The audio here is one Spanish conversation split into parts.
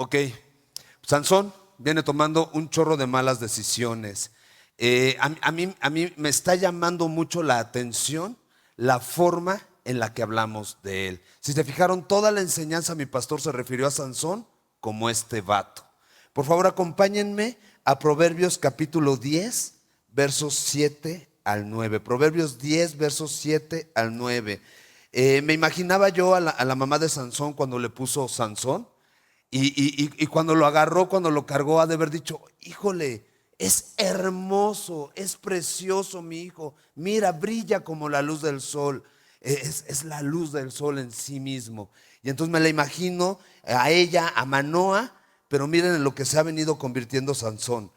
Ok, Sansón viene tomando un chorro de malas decisiones. A mí me está llamando mucho la atención la forma en la que hablamos de él. Si se fijaron, toda la enseñanza mi pastor se refirió a Sansón como este vato. Por favor, acompáñenme a Proverbios capítulo 10, versos 7 al 9. Proverbios 10, versos 7 al 9. Me imaginaba yo a la mamá de Sansón cuando le puso Sansón. Y cuando lo agarró, cuando lo cargó, ha de haber dicho: híjole, es hermoso, es precioso mi hijo. Mira, brilla como la luz del sol. Es la luz del sol en sí mismo. Y entonces me la imagino a ella, a Manoa, pero miren en lo que se ha venido convirtiendo Sansón.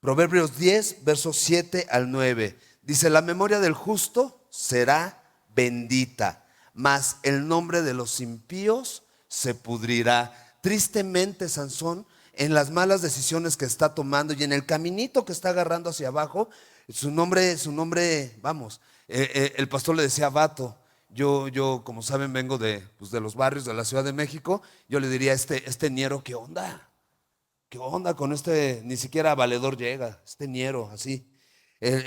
Proverbios 10, versos 7 al 9. Dice: la memoria del justo será bendita, mas el nombre de los impíos se pudrirá. Tristemente, Sansón, en las malas decisiones que está tomando y en el caminito que está agarrando hacia abajo, su nombre, vamos, el pastor le decía vato. Yo, como saben, vengo de los barrios de la Ciudad de México. Yo le diría: este ñero, ¿qué onda? ¿Qué onda con este? Ni siquiera valedor llega, este ñero, así.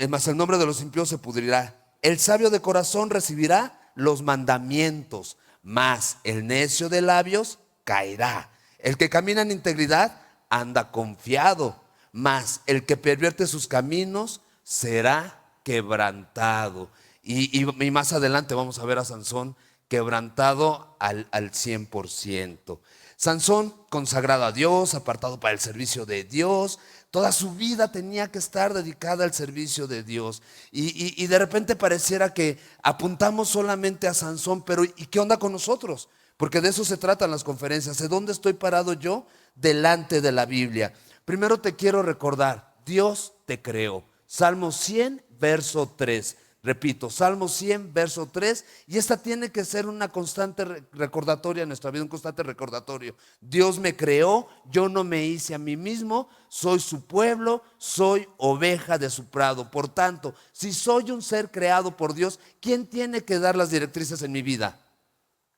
Mas el nombre de los impíos se pudrirá. El sabio de corazón recibirá los mandamientos, mas el necio de labios caerá. El que camina en integridad anda confiado, mas el que pervierte sus caminos será quebrantado. Y más adelante vamos a ver a Sansón quebrantado al 100%. Sansón, consagrado a Dios, apartado para el servicio de Dios. Toda su vida tenía que estar dedicada al servicio de Dios. Y de repente pareciera que apuntamos solamente a Sansón, pero ¿y qué onda con nosotros? Porque de eso se tratan las conferencias. ¿De dónde estoy parado yo? Delante de la Biblia. Primero te quiero recordar: Dios te creó. Salmo 100, verso 3. Repito, Salmo 100, verso 3. Y esta tiene que ser una constante recordatoria en nuestra vida, un constante recordatorio. Dios me creó, yo no me hice a mí mismo, soy su pueblo, soy oveja de su prado. Por tanto, si soy un ser creado por Dios, ¿quién tiene que dar las directrices en mi vida?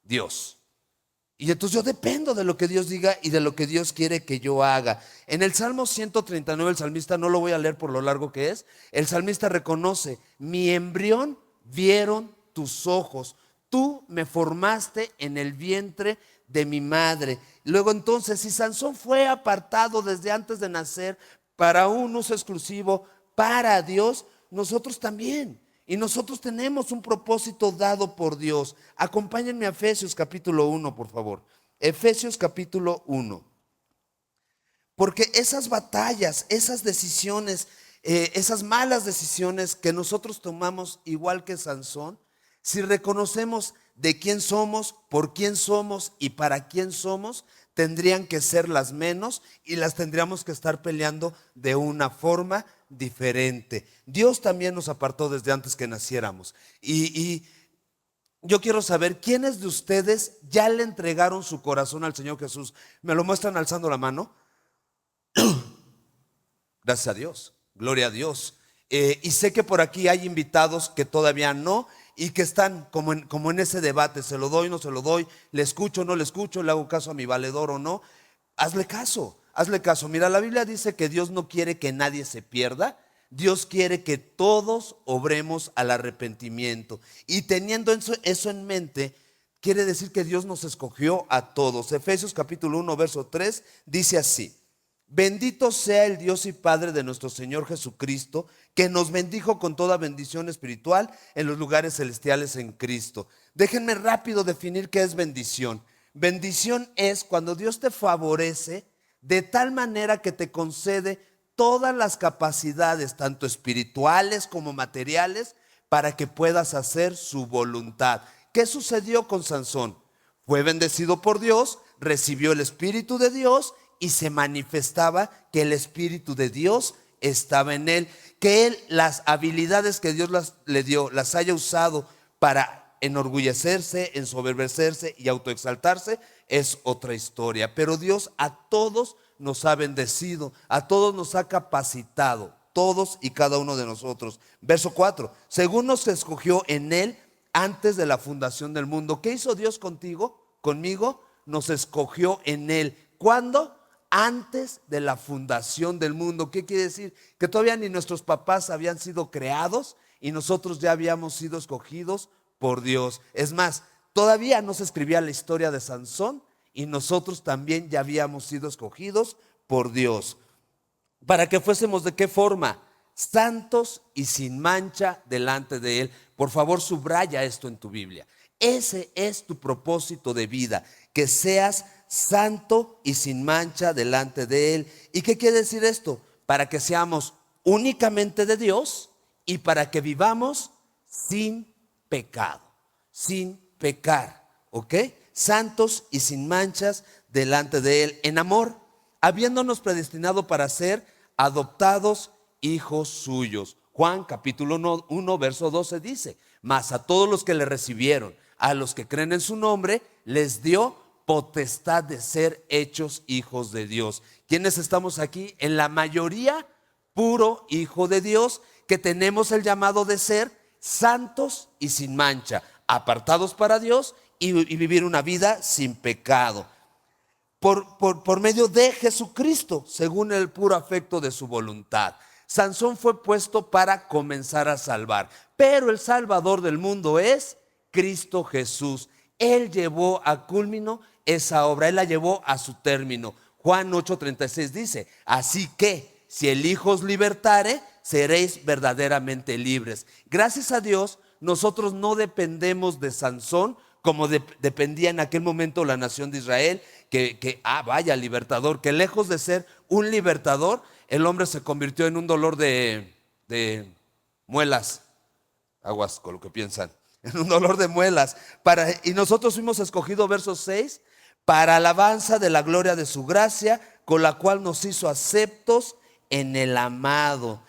Dios. Y entonces yo dependo de lo que Dios diga y de lo que Dios quiere que yo haga. En el Salmo 139 el salmista, no lo voy a leer por lo largo que es, el salmista reconoce: mi embrión vieron tus ojos, tú me formaste en el vientre de mi madre. Luego entonces, si Sansón fue apartado desde antes de nacer para un uso exclusivo para Dios, nosotros también. Y nosotros tenemos un propósito dado por Dios. Acompáñenme a Efesios capítulo 1, por favor. Efesios capítulo 1. Porque esas batallas, esas decisiones, esas malas decisiones que nosotros tomamos igual que Sansón, si reconocemos de quién somos, por quién somos y para quién somos, tendrían que ser las menos y las tendríamos que estar peleando de una forma diferente. Dios también nos apartó desde antes que naciéramos. Y yo quiero saber, ¿quiénes de ustedes ya le entregaron su corazón al Señor Jesús? ¿Me lo muestran alzando la mano? Gracias a Dios, gloria a Dios. Y sé que por aquí hay invitados que todavía no, y que están como en ese debate: ¿se lo doy, no se lo doy? ¿Le escucho, no le escucho? ¿Le hago caso a mi valedor o no? Hazle caso, hazle caso. Mira, la Biblia dice que Dios no quiere que nadie se pierda. Dios quiere que todos obremos al arrepentimiento. Y teniendo eso en mente, quiere decir que Dios nos escogió a todos. Efesios capítulo 1, verso 3 dice así: bendito sea el Dios y Padre de nuestro Señor Jesucristo, que nos bendijo con toda bendición espiritual en los lugares celestiales en Cristo. Déjenme rápido definir qué es bendición. Bendición es cuando Dios te favorece de tal manera que te concede todas las capacidades, tanto espirituales como materiales, para que puedas hacer su voluntad. ¿Qué sucedió con Sansón? Fue bendecido por Dios, recibió el Espíritu de Dios y se manifestaba que el Espíritu de Dios estaba en él. Que él, las habilidades que Dios le dio, las haya usado para enorgullecerse, ensoberbecerse y autoexaltarse, es otra historia. Pero Dios a todos nos ha bendecido, a todos nos ha capacitado, todos y cada uno de nosotros. Verso 4: según nos escogió en él antes de la fundación del mundo. ¿Qué hizo Dios contigo? Conmigo. Nos escogió en él. ¿Cuándo? antes de la fundación del mundo. ¿Qué quiere decir? Que todavía ni nuestros papás habían sido creados y nosotros ya habíamos sido escogidos por Dios. Es más, todavía no se escribía la historia de Sansón y nosotros también ya habíamos sido escogidos por Dios. Para que fuésemos, ¿de qué forma? Santos y sin mancha delante de Él. Por favor, subraya esto en tu Biblia. Ese es tu propósito de vida, que seas santo y sin mancha delante de Él. ¿Y qué quiere decir esto? Para que seamos únicamente de Dios y para que vivamos sin pecado, sin pecar, ¿ok? Santos y sin manchas delante de Él, en amor, habiéndonos predestinado para ser adoptados hijos suyos. Juan capítulo 1 verso 12 dice: mas a todos los que le recibieron, a los que creen en su nombre, les dio potestad de ser hechos hijos de Dios. ¿Quiénes estamos aquí? En la mayoría, puro hijo de Dios, que tenemos el llamado de ser santos y sin mancha, apartados para Dios y vivir una vida sin pecado. Por medio de Jesucristo, según el puro afecto de su voluntad. Sansón fue puesto para comenzar a salvar, pero el Salvador del mundo es Cristo Jesús. Él llevó a culmino esa obra, Él la llevó a su término. Juan 8:36 dice: así que si el Hijo os libertare, seréis verdaderamente libres. Gracias a Dios, nosotros no dependemos de Sansón como dependía en aquel momento la nación de Israel, vaya libertador, que lejos de ser un libertador, el hombre se convirtió en un dolor de muelas. Aguas con lo que piensan. En un dolor de muelas. Y nosotros fuimos escogidos, verso 6, para alabanza de la gloria de su gracia, con la cual nos hizo aceptos en el amado,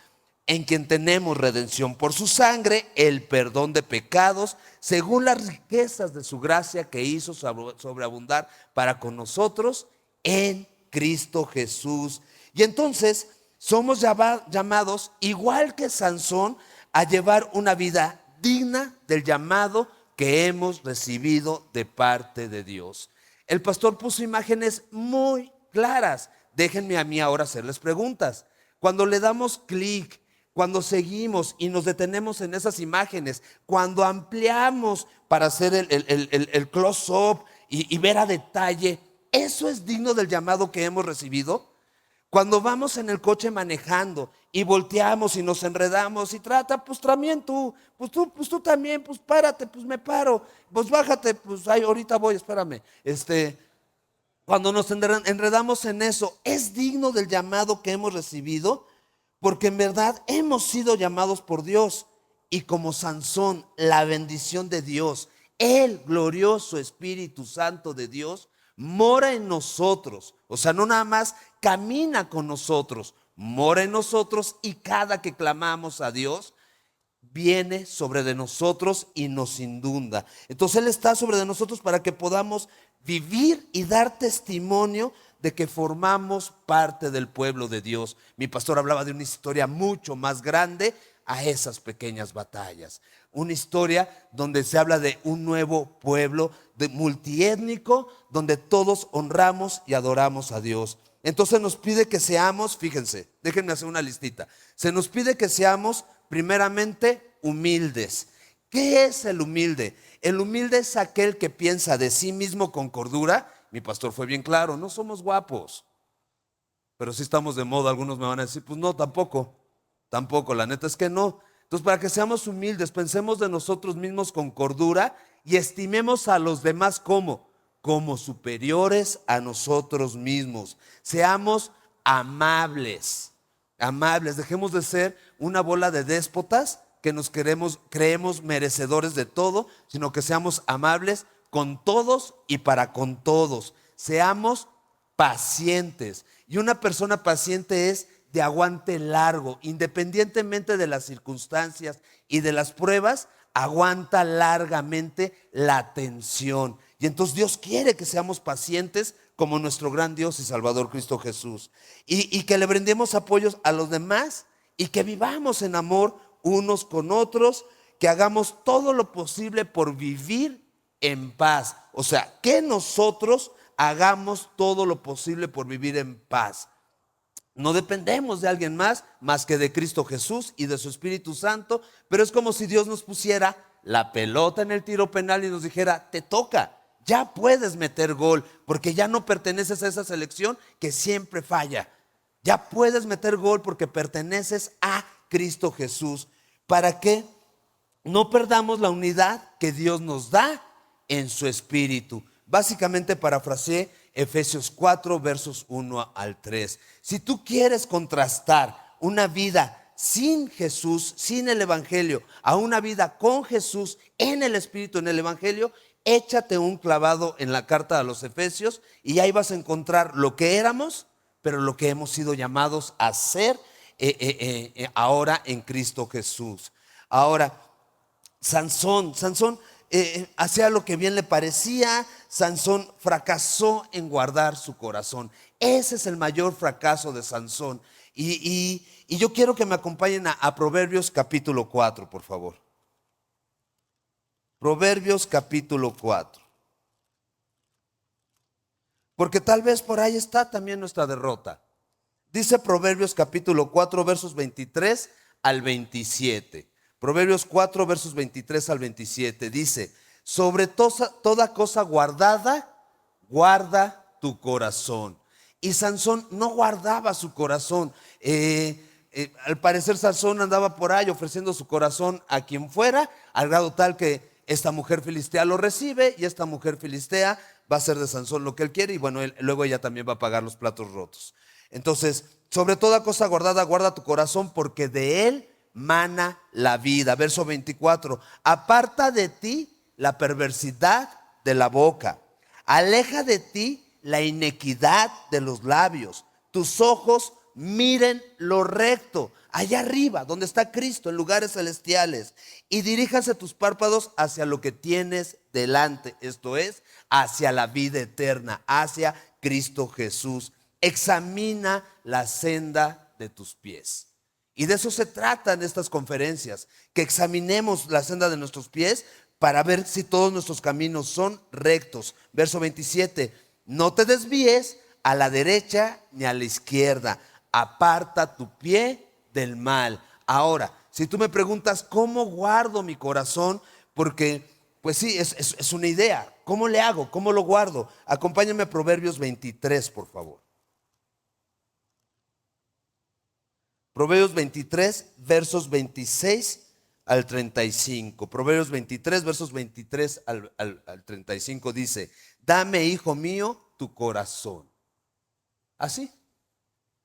en quien tenemos redención por su sangre, el perdón de pecados, según las riquezas de su gracia que hizo sobreabundar para con nosotros en Cristo Jesús. Y entonces somos llamados, igual que Sansón, a llevar una vida digna del llamado que hemos recibido de parte de Dios. El pastor puso imágenes muy claras. Déjenme a mí ahora hacerles preguntas. Cuando le damos clic, cuando seguimos y nos detenemos en esas imágenes, cuando ampliamos para hacer el close-up y ver a detalle, ¿eso es digno del llamado que hemos recibido? Cuando vamos en el coche manejando y volteamos y nos enredamos y pues también tú también, pues párate, pues me paro, pues bájate, pues ay, ahorita voy, espérame. Cuando nos enredamos en eso, ¿es digno del llamado que hemos recibido? Porque en verdad hemos sido llamados por Dios. Y como Sansón, la bendición de Dios, el glorioso Espíritu Santo de Dios, mora en nosotros. O sea, no nada más camina con nosotros, mora en nosotros, y cada que clamamos a Dios, viene sobre de nosotros y nos inunda. Entonces Él está sobre de nosotros para que podamos vivir y dar testimonio de que formamos parte del pueblo de Dios. Mi pastor hablaba de una historia mucho más grande a esas pequeñas batallas. Una historia donde se habla de un nuevo pueblo multiétnico, donde todos honramos y adoramos a Dios. Entonces nos pide que seamos, fíjense, déjenme hacer una listita. Se nos pide que seamos primeramente humildes. ¿Qué es el humilde? El humilde es aquel que piensa de sí mismo con cordura. Mi pastor fue bien claro: no somos guapos, pero sí estamos de moda. Algunos me van a decir, pues no, tampoco, la neta es que no. Entonces, para que seamos humildes, pensemos de nosotros mismos con cordura y estimemos a los demás como superiores a nosotros mismos. Seamos amables, dejemos de ser una bola de déspotas que nos creemos merecedores de todo, sino que seamos amables con todos y para con todos. Seamos pacientes. Y una persona paciente es de aguante largo, independientemente de las circunstancias y de las pruebas, aguanta largamente la tensión. Y entonces Dios quiere que seamos pacientes como nuestro gran Dios y Salvador Cristo Jesús. Y que le brindemos apoyos a los demás y que vivamos en amor unos con otros, que hagamos todo lo posible por vivir en paz. O sea, que nosotros hagamos todo lo posible por vivir en paz. No dependemos de alguien más que de Cristo Jesús y de su Espíritu Santo, pero es como si Dios nos pusiera la pelota en el tiro penal y nos dijera, te toca, ya puedes meter gol, porque ya no perteneces a esa selección que siempre falla. Ya puedes meter gol porque perteneces a Cristo Jesús. ¿Para qué? No perdamos la unidad que Dios nos da en su Espíritu. Básicamente parafraseé Efesios 4 versos 1 al 3. Si tú quieres contrastar una vida sin Jesús, sin el Evangelio, a una vida con Jesús en el Espíritu, en el Evangelio, échate un clavado en la carta a los Efesios y ahí vas a encontrar lo que éramos, pero lo que hemos sido llamados a ser ahora en Cristo Jesús. Ahora, Sansón hacía lo que bien le parecía. Sansón fracasó en guardar su corazón. Ese es el mayor fracaso de Sansón. Y yo quiero que me acompañen a Proverbios capítulo 4, por favor. Proverbios capítulo 4. Porque tal vez por ahí está también nuestra derrota. Dice Proverbios capítulo 4 versos 23 al 27. Proverbios 4 versos 23 al 27 dice: sobre toda cosa guardada, guarda tu corazón. Y Sansón no guardaba su corazón. Al parecer Sansón andaba por ahí ofreciendo su corazón a quien fuera, al grado tal que esta mujer filistea lo recibe y esta mujer filistea va a hacer de Sansón lo que él quiere, y bueno, luego ella también va a pagar los platos rotos. Entonces, sobre toda cosa guardada, guarda tu corazón, porque de él mana la vida. Verso 24: aparta de ti la perversidad de la boca, aleja de ti la iniquidad de los labios. Tus ojos miren lo recto, allá arriba donde está Cristo, en lugares celestiales, y diríjase tus párpados hacia lo que tienes delante, esto es, hacia la vida eterna, hacia Cristo Jesús. Examina la senda de tus pies. Y de eso se tratan estas conferencias, que examinemos la senda de nuestros pies para ver si todos nuestros caminos son rectos. Verso 27: no te desvíes a la derecha ni a la izquierda, aparta tu pie del mal. Ahora, si tú me preguntas cómo guardo mi corazón, porque pues sí, es una idea. ¿Cómo le hago? ¿Cómo lo guardo? Acompáñame a Proverbios 23, por favor. Proverbios 23, versos 26 al 35. Proverbios 23, versos 23 al 35 dice: dame, hijo mío, tu corazón. Así.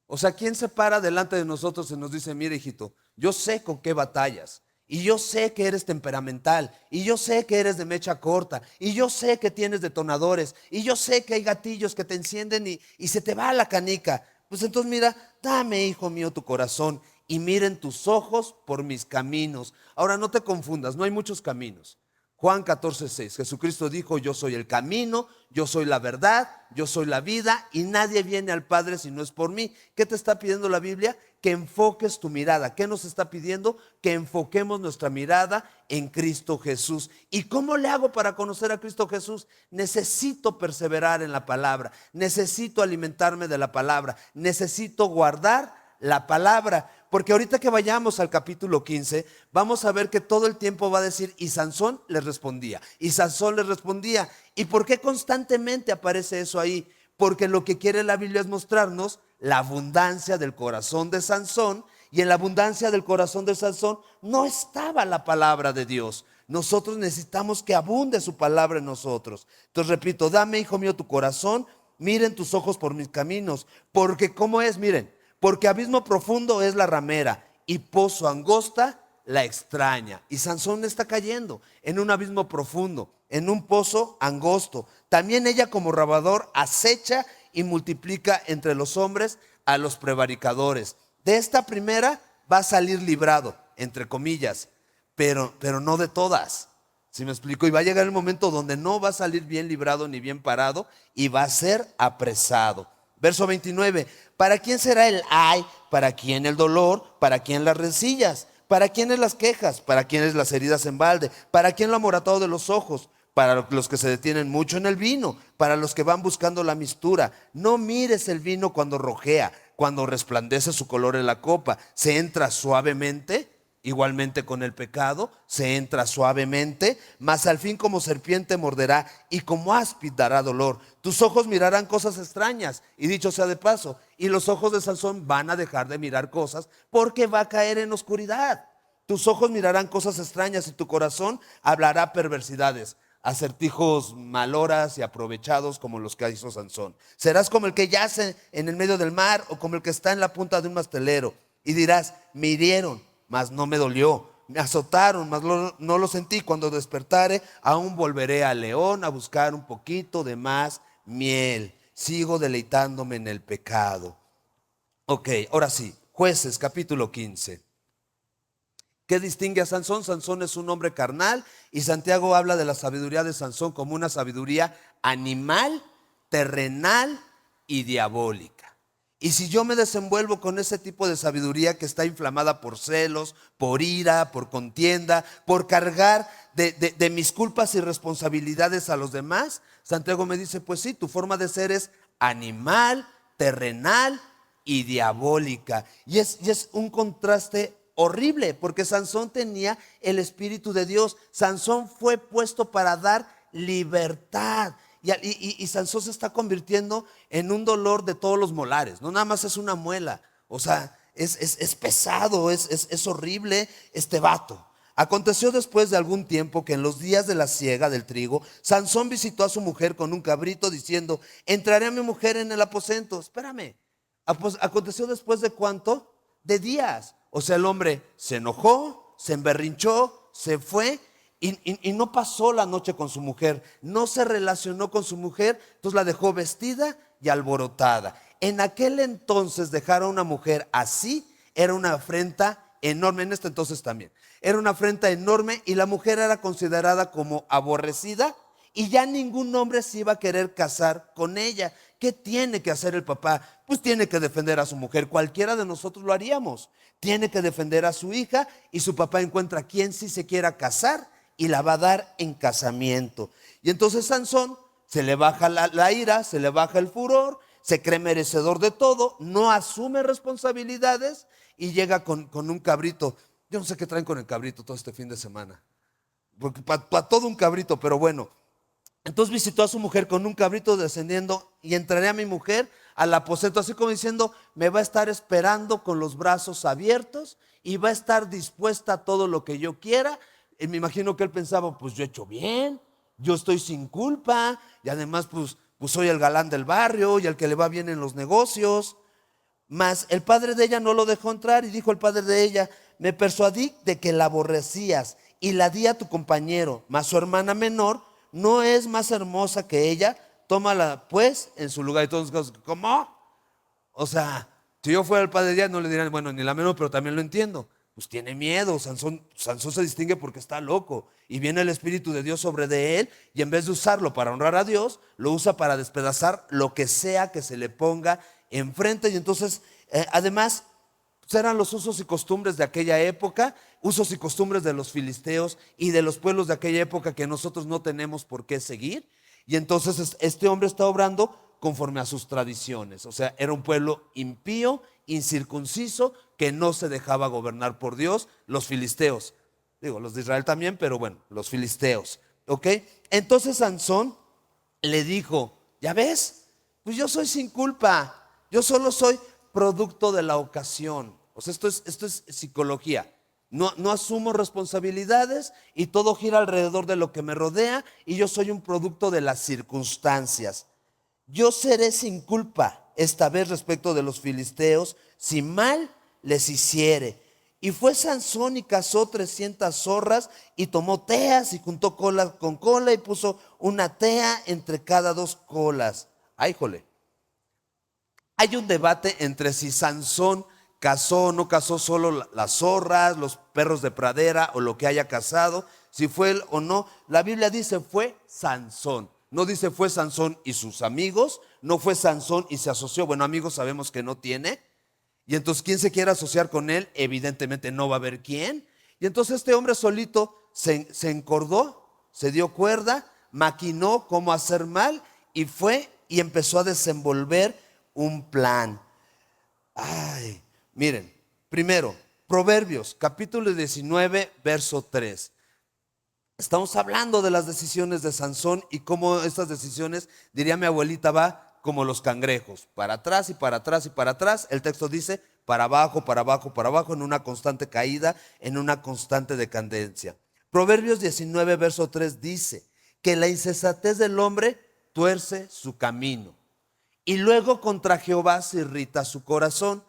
O sea, ¿quién se para delante de nosotros y nos dice: mira, hijito, yo sé con qué batallas, y yo sé que eres temperamental, y yo sé que eres de mecha corta, y yo sé que tienes detonadores, y yo sé que hay gatillos que te encienden y se te va la canica? Pues entonces mira, dame, hijo mío, tu corazón, y miren tus ojos por mis caminos. Ahora no te confundas, no hay muchos caminos. Juan 14:6, Jesucristo dijo: yo soy el camino, yo soy la verdad, yo soy la vida, y nadie viene al Padre si no es por mí. ¿Qué te está pidiendo la Biblia? Que enfoques tu mirada. ¿Qué nos está pidiendo? Que enfoquemos nuestra mirada en Cristo Jesús. ¿Y cómo le hago para conocer a Cristo Jesús? Necesito perseverar en la palabra, necesito alimentarme de la palabra, necesito guardar la palabra. Porque ahorita que vayamos al capítulo 15, vamos a ver que todo el tiempo va a decir: y Sansón les respondía, y Sansón les respondía. ¿Y por qué constantemente aparece eso ahí? Porque lo que quiere la Biblia es mostrarnos la abundancia del corazón de Sansón, y en la abundancia del corazón de Sansón no estaba la palabra de Dios. Nosotros necesitamos que abunde su palabra en nosotros. Entonces repito: dame, hijo mío, tu corazón, miren tus ojos por mis caminos. Porque ¿cómo es? Miren, porque abismo profundo es la ramera, y pozo angosta la extraña. Y Sansón está cayendo en un abismo profundo, en un pozo angosto. También ella, como rabador, acecha y multiplica entre los hombres a los prevaricadores. De esta primera va a salir librado, entre comillas, pero no de todas. ¿Sí me explico? Y va a llegar el momento donde no va a salir bien librado ni bien parado, y va a ser apresado. Verso 29: ¿para quién será el ay? ¿Para quién el dolor? ¿Para quién las rencillas? ¿Para quién las quejas? ¿Para quién las heridas en balde? ¿Para quién lo amoratado de los ojos? para los que se detienen mucho en el vino, para los que van buscando la mistura. No mires el vino cuando rojea, cuando resplandece su color en la copa. Se entra suavemente, igualmente con el pecado, se entra suavemente, mas al fin como serpiente morderá y como áspid dará dolor. Tus ojos mirarán cosas extrañas, y dicho sea de paso, y los ojos de Sansón van a dejar de mirar cosas porque va a caer en oscuridad. Tus ojos mirarán cosas extrañas y tu corazón hablará perversidades, acertijos maloras y aprovechados como los que hizo Sansón. Serás como el que yace en el medio del mar o como el que está en la punta de un mastelero. Y dirás, me hirieron, mas no me dolió. Me azotaron, mas no lo sentí. Cuando despertare, aún volveré al león a buscar un poquito de más miel. Sigo deleitándome en el pecado. Ok, ahora sí, Jueces capítulo 15. ¿Qué distingue a Sansón? Sansón es un hombre carnal y Santiago habla de la sabiduría de Sansón como una sabiduría animal, terrenal y diabólica. Y si yo me desenvuelvo con ese tipo de sabiduría que está inflamada por celos, por ira, por contienda, por cargar de mis culpas y responsabilidades a los demás, Santiago me dice, pues sí, tu forma de ser es animal, terrenal y diabólica. Y es un contraste horrible, porque Sansón tenía el Espíritu de Dios. Sansón fue puesto para dar libertad. Y Sansón se está convirtiendo en un dolor de todos los molares. No nada más es una muela. O sea, es pesado, es horrible este vato. Aconteció después de algún tiempo que en los días de la siega del trigo, Sansón visitó a su mujer con un cabrito diciendo, entraré a mi mujer en el aposento. Espérame, aconteció después de ¿cuánto? De días. O sea, el hombre se enojó, se emberrinchó, se fue y no pasó la noche con su mujer. No se relacionó con su mujer, entonces la dejó vestida y alborotada. En aquel entonces dejar a una mujer así era una afrenta enorme. En este entonces también era una afrenta enorme y la mujer era considerada como aborrecida y ya ningún hombre se iba a querer casar con ella. ¿Qué tiene que hacer el papá? Pues tiene que defender a su mujer. Cualquiera de nosotros lo haríamos. Tiene que defender a su hija y su papá encuentra a quien sí se quiera casar y la va a dar en casamiento. Y entonces Sansón se le baja la ira, se le baja el furor, se cree merecedor de todo, no asume responsabilidades y llega con un cabrito. Yo no sé qué traen con el cabrito todo este fin de semana, porque para todo un cabrito, pero bueno. Entonces visitó a su mujer con un cabrito descendiendo y entraré a mi mujer al aposento, así como diciendo, me va a estar esperando con los brazos abiertos y va a estar dispuesta a todo lo que yo quiera. Y me imagino que él pensaba, pues yo he hecho bien, yo estoy sin culpa y además pues soy el galán del barrio y al que le va bien en los negocios. Mas el padre de ella no lo dejó entrar y dijo el padre de ella, me persuadí de que la aborrecías y la di a tu compañero, mas su hermana menor no es más hermosa que ella, tómala pues en su lugar. Y todos, ¿cómo? O sea, si yo fuera el padre de ella no le dirían, bueno, ni la menor, pero también lo entiendo. Pues tiene miedo, Sansón se distingue porque está loco y viene el Espíritu de Dios sobre de él y en vez de usarlo para honrar a Dios, lo usa para despedazar lo que sea que se le ponga enfrente. Y entonces, además, eran los usos y costumbres de aquella época, usos y costumbres de los filisteos y de los pueblos de aquella época que nosotros no tenemos por qué seguir. Y entonces este hombre está obrando conforme a sus tradiciones. O sea, era un pueblo impío, incircunciso, que no se dejaba gobernar por Dios. Los filisteos, digo, los de Israel también, pero bueno, los filisteos. ¿Ok? Entonces Sansón le dijo, ¿ya ves? Pues yo soy sin culpa, yo solo soy producto de la ocasión. O sea, esto es psicología. No asumo responsabilidades y todo gira alrededor de lo que me rodea y yo soy un producto de las circunstancias. Yo seré sin culpa esta vez respecto de los filisteos si mal les hiciere. Y fue Sansón y cazó 300 zorras y tomó teas y juntó cola con cola y puso una tea entre cada dos colas. ¡Ay, jole! Hay un debate entre si Sansón cazó o no cazó solo las zorras, los perros de pradera o lo que haya cazado, si fue él o no. La Biblia dice fue Sansón. No dice fue Sansón y sus amigos, no fue Sansón y se asoció. Bueno, amigos sabemos que no tiene. Y entonces, ¿quién se quiere asociar con él? Evidentemente no va a haber quién. Y entonces este hombre solito se encordó, se dio cuerda, maquinó cómo hacer mal y fue y empezó a desenvolver un plan. Ay, miren, primero, Proverbios, capítulo 19, verso 3. Estamos hablando de las decisiones de Sansón y cómo estas decisiones, diría mi abuelita, va como los cangrejos, para atrás y para atrás y para atrás. El texto dice para abajo, para abajo, para abajo, en una constante caída, en una constante decadencia. Proverbios 19, verso 3 dice que la insensatez del hombre tuerce su camino y luego contra Jehová se irrita su corazón.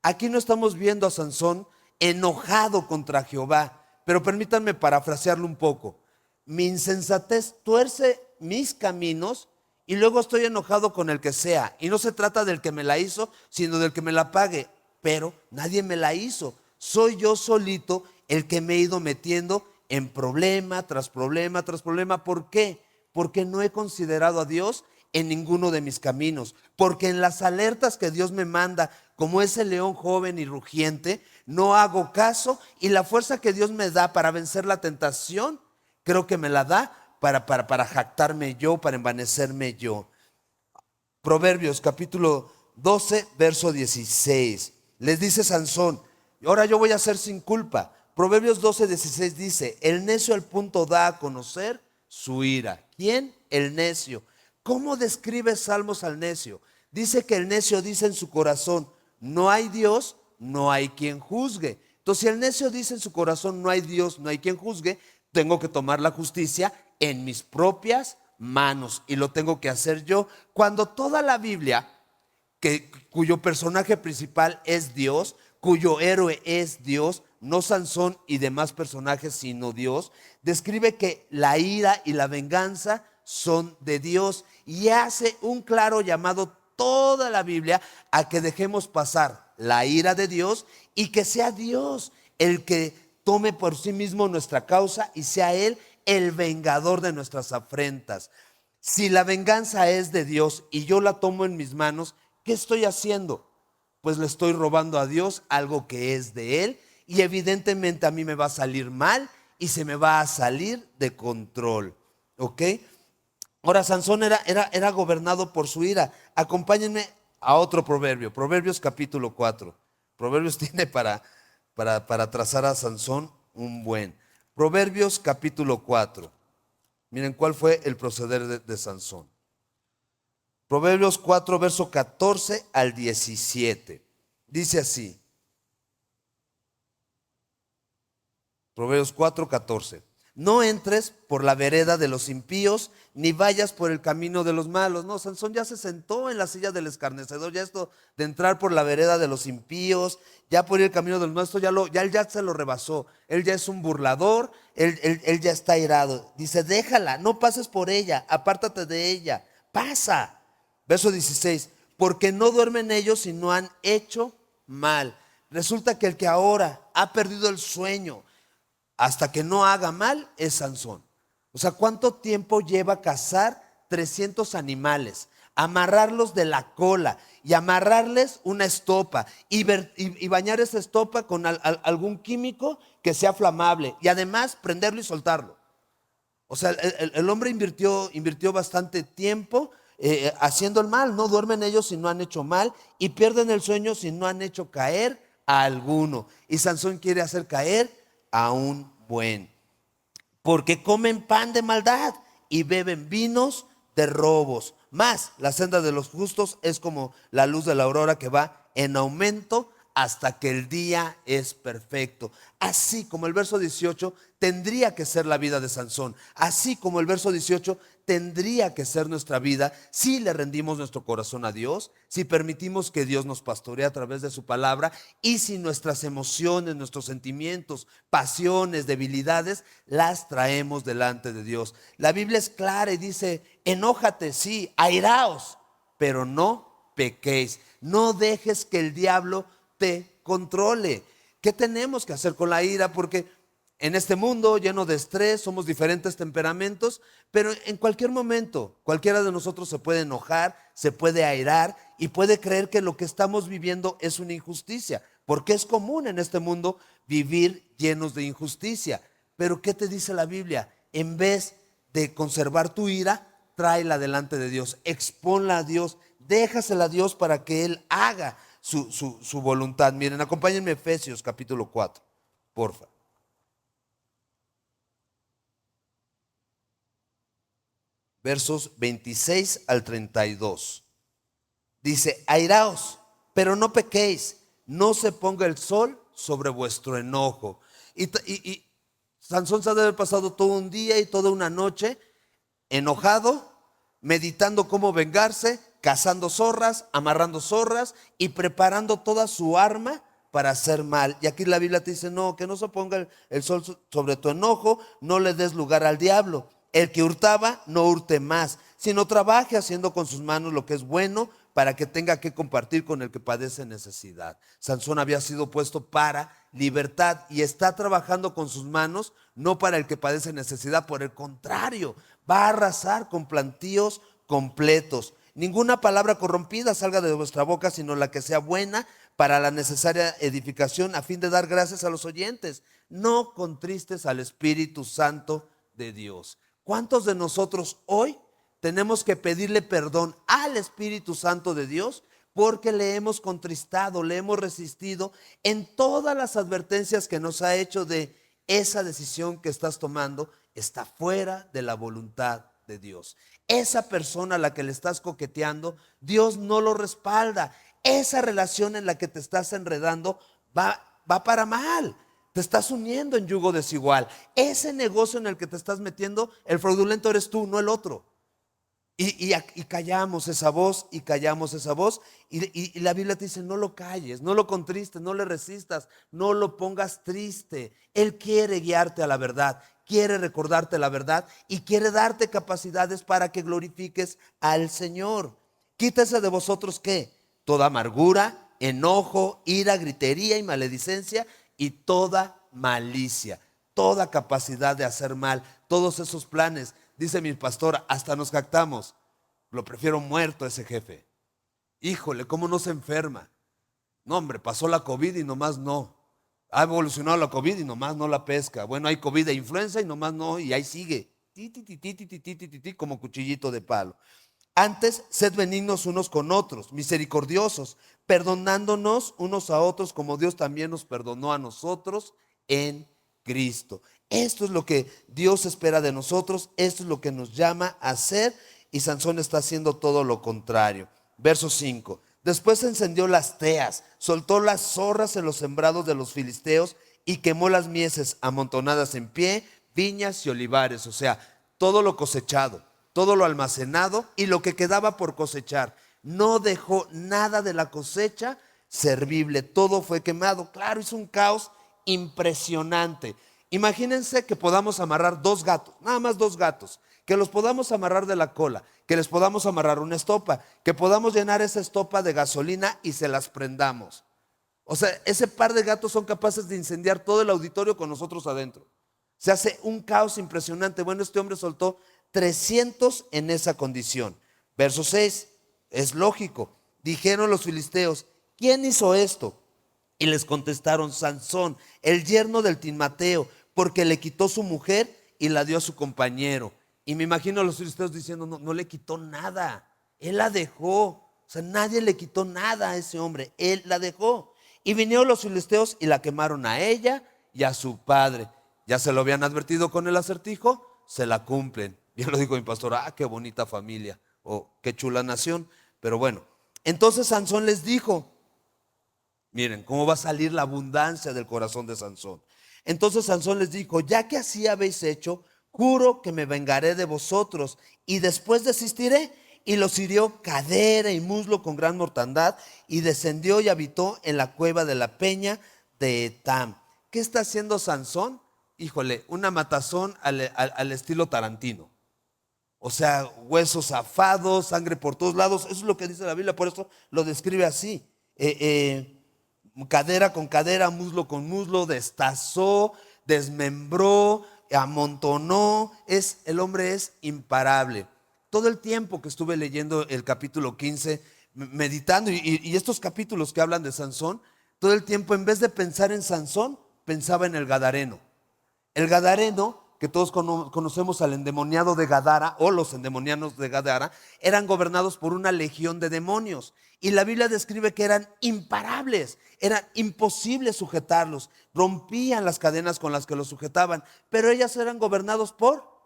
Aquí no estamos viendo a Sansón enojado contra Jehová, pero permítanme parafrasearlo un poco. Mi insensatez tuerce mis caminos y luego estoy enojado con el que sea. Y no se trata del que me la hizo, sino del que me la pague. Pero nadie me la hizo. Soy yo solito el que me he ido metiendo en problema tras problema tras problema. ¿Por qué? Porque no he considerado a Dios en ninguno de mis caminos. Porque en las alertas que Dios me manda, como ese león joven y rugiente, no hago caso, y la fuerza que Dios me da para vencer la tentación, creo que me la da para jactarme yo, para envanecerme yo. Proverbios capítulo 12, verso 16. Les dice Sansón, ahora yo voy a hacer sin culpa. Proverbios 12, 16 dice, el necio al punto da a conocer su ira. ¿Quién? El necio. ¿Cómo describe Salmos al necio? Dice que el necio dice en su corazón, no hay Dios, no hay quien juzgue. Entonces, si el necio dice en su corazón, no hay Dios, no hay quien juzgue, tengo que tomar la justicia en mis propias manos y lo tengo que hacer yo. Cuando toda la Biblia, cuyo personaje principal es Dios, cuyo héroe es Dios, no Sansón y demás personajes, sino Dios, describe que la ira y la venganza son de Dios y hace un claro llamado toda la Biblia a que dejemos pasar la ira de Dios y que sea Dios el que tome por sí mismo nuestra causa y sea Él el vengador de nuestras afrentas. Si la venganza es de Dios y yo la tomo en mis manos, ¿qué estoy haciendo? Pues le estoy robando a Dios algo que es de Él y evidentemente a mí me va a salir mal y se me va a salir de control. ¿Ok? Ahora Sansón era gobernado por su ira. Acompáñenme a otro proverbio, Proverbios capítulo 4. Proverbios tiene para trazar a Sansón un buen. Proverbios capítulo 4. Miren cuál fue el proceder de Sansón. Proverbios 4, verso 14 al 17. Dice así. Proverbios 4, 14. No entres por la vereda de los impíos, ni vayas por el camino de los malos. No, Sansón ya se sentó en la silla del escarnecedor. Ya esto de entrar por la vereda de los impíos, ya por ir el camino de los malos, él ya se lo rebasó. Él ya es un burlador, él ya está airado. Dice, déjala, no pases por ella, apártate de ella, pasa. Verso 16, porque no duermen ellos si no han hecho mal. Resulta que el que ahora ha perdido el sueño hasta que no haga mal es Sansón. O sea, ¿cuánto tiempo lleva cazar 300 animales? Amarrarlos de la cola y amarrarles una estopa y bañar esa estopa con algún químico que sea flamable y además prenderlo y soltarlo. O sea, el hombre invirtió bastante tiempo haciendo el mal. No duermen ellos si no han hecho mal y pierden el sueño si no han hecho caer a alguno. Y Sansón quiere hacer caer a un buen, porque comen pan de maldad y beben vinos de robos. Más la senda de los justos es como la luz de la aurora que va en aumento hasta que el día es perfecto. Así como el verso 18 tendría que ser la vida de Sansón, así como el verso 18 tendría que ser nuestra vida si le rendimos nuestro corazón a Dios, si permitimos que Dios nos pastoree a través de su palabra y si nuestras emociones, nuestros sentimientos, pasiones, debilidades las traemos delante de Dios. La Biblia es clara y dice, enójate, sí, airaos, pero no pequéis. No dejes que el diablo te controle. ¿Qué tenemos que hacer con la ira? Porque en este mundo lleno de estrés somos diferentes temperamentos, pero en cualquier momento cualquiera de nosotros se puede enojar, se puede airar y puede creer que lo que estamos viviendo es una injusticia, porque es común en este mundo vivir llenos de injusticia. Pero ¿qué te dice la Biblia? En vez de conservar tu ira, tráela delante de Dios, exponla a Dios, déjasela a Dios para que Él haga su voluntad. Miren, acompáñenme a Efesios capítulo 4, porfa. Versos 26 al 32. Dice: airaos, pero no pequéis, no se ponga el sol sobre vuestro enojo. Y Sansón se ha de haber pasado todo un día y toda una noche enojado, meditando cómo vengarse, cazando zorras, amarrando zorras y preparando toda su arma para hacer mal. Y aquí la Biblia te dice: no, que no se ponga el sol sobre tu enojo, no le des lugar al diablo. El que hurtaba, no hurte más, sino trabaje haciendo con sus manos lo que es bueno, para que tenga que compartir con el que padece necesidad. Sansón había sido puesto para libertad y está trabajando con sus manos, no para el que padece necesidad. Por el contrario, va a arrasar con plantíos completos. Ninguna palabra corrompida salga de vuestra boca, sino la que sea buena para la necesaria edificación, a fin de dar gracias a los oyentes. No contristes al Espíritu Santo de Dios. ¿Cuántos de nosotros hoy tenemos que pedirle perdón al Espíritu Santo de Dios porque le hemos contristado, le hemos resistido en todas las advertencias que nos ha hecho de esa decisión que estás tomando está fuera de la voluntad de Dios? Esa persona a la que le estás coqueteando, Dios no lo respalda. Esa relación en la que te estás enredando va para mal. Te estás uniendo en yugo desigual. Ese negocio en el que te estás metiendo, el fraudulento eres tú, no el otro. Y callamos esa voz, y callamos esa voz. Y la Biblia te dice: no lo calles, no lo contristes, no le resistas, no lo pongas triste. Él quiere guiarte a la verdad, quiere recordarte la verdad y quiere darte capacidades para que glorifiques al Señor. Quítese de vosotros, ¿qué? Toda amargura, enojo, ira, gritería y maledicencia y toda malicia, toda capacidad de hacer mal, todos esos planes. Dice mi pastor, hasta nos jactamos: lo prefiero muerto ese jefe. Híjole, ¿cómo no se enferma? No, hombre, pasó la COVID y nomás no. Ha evolucionado la COVID y nomás no la pesca. Bueno, hay COVID de influenza y nomás no, y ahí sigue. Como cuchillito de palo. Antes, sed benignos unos con otros, misericordiosos, perdonándonos unos a otros como Dios también nos perdonó a nosotros en Cristo. Esto es lo que Dios espera de nosotros, esto es lo que nos llama a hacer, y Sansón está haciendo todo lo contrario. Verso 5. Después encendió las teas, soltó las zorras en los sembrados de los filisteos y quemó las mieses amontonadas en pie, viñas y olivares, o sea, todo lo cosechado, todo lo almacenado y lo que quedaba por cosechar. No dejó nada de la cosecha servible, todo fue quemado. Claro, es un caos impresionante. Imagínense que podamos amarrar 2 gatos, nada más 2 gatos, que los podamos amarrar de la cola, que les podamos amarrar una estopa, que podamos llenar esa estopa de gasolina y se las prendamos. O sea, ese par de gatos son capaces de incendiar todo el auditorio con nosotros adentro. Se hace un caos impresionante. Bueno, este hombre soltó 300 en esa condición. Verso 6, es lógico. Dijeron los filisteos: ¿quién hizo esto? Y les contestaron: Sansón, el yerno del Timnateo, porque le quitó su mujer y la dio a su compañero. Y me imagino a los filisteos diciendo: no le quitó nada, él la dejó. O sea, nadie le quitó nada a ese hombre, él la dejó. Y vinieron los filisteos y la quemaron a ella y a su padre. Ya se lo habían advertido con el acertijo, se la cumplen. Ya lo dijo mi pastor: qué bonita familia, o qué chula nación. Pero bueno, entonces Sansón les dijo, miren cómo va a salir la abundancia del corazón de Sansón. Entonces Sansón les dijo: ya que así habéis hecho, juro que me vengaré de vosotros y después desistiré. Y los hirió cadera y muslo con gran mortandad, y descendió y habitó en la cueva de la peña de Etam. ¿Qué está haciendo Sansón? Híjole, una matazón al estilo Tarantino. O sea, huesos afados, sangre por todos lados. Eso es lo que dice la Biblia, por eso lo describe así. Cadera con cadera, muslo con muslo, destazó, desmembró, amontonó. El hombre es imparable. Todo el tiempo que estuve leyendo el capítulo 15, meditando, y estos capítulos que hablan de Sansón, todo el tiempo, en vez de pensar en Sansón, pensaba en el Gadareno. El Gadareno que todos conocemos al endemoniado de Gadara, o los endemoniados de Gadara, eran gobernados por una legión de demonios. Y la Biblia describe que eran imparables, era imposible sujetarlos, rompían las cadenas con las que los sujetaban, pero ellos eran gobernados por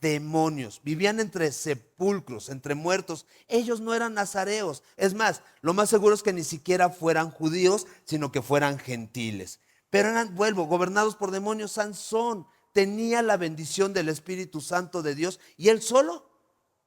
demonios, vivían entre sepulcros, entre muertos. Ellos no eran nazareos. Es más, lo más seguro es que ni siquiera fueran judíos, sino que fueran gentiles. Pero eran, vuelvo, gobernados por demonios. Sansón tenía la bendición del Espíritu Santo de Dios, y él solo,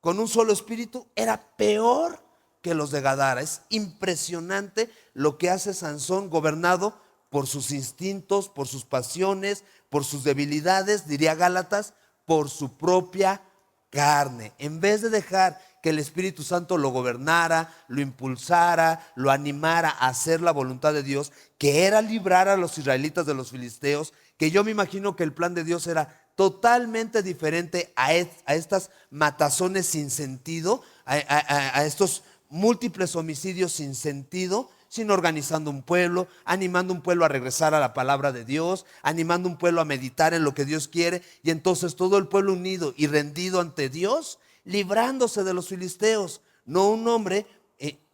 con un solo espíritu, era peor que los de Gadara. Es impresionante lo que hace Sansón, gobernado por sus instintos, por sus pasiones, por sus debilidades, diría Gálatas, por su propia carne. En vez de dejar que el Espíritu Santo lo gobernara, lo impulsara, lo animara a hacer la voluntad de Dios, que era librar a los israelitas de los filisteos, que yo me imagino que el plan de Dios era totalmente diferente a estas matazones sin sentido, a estos múltiples homicidios sin sentido, sino organizando un pueblo, animando un pueblo a regresar a la palabra de Dios, animando un pueblo a meditar en lo que Dios quiere, y entonces todo el pueblo unido y rendido ante Dios, librándose de los filisteos. No un hombre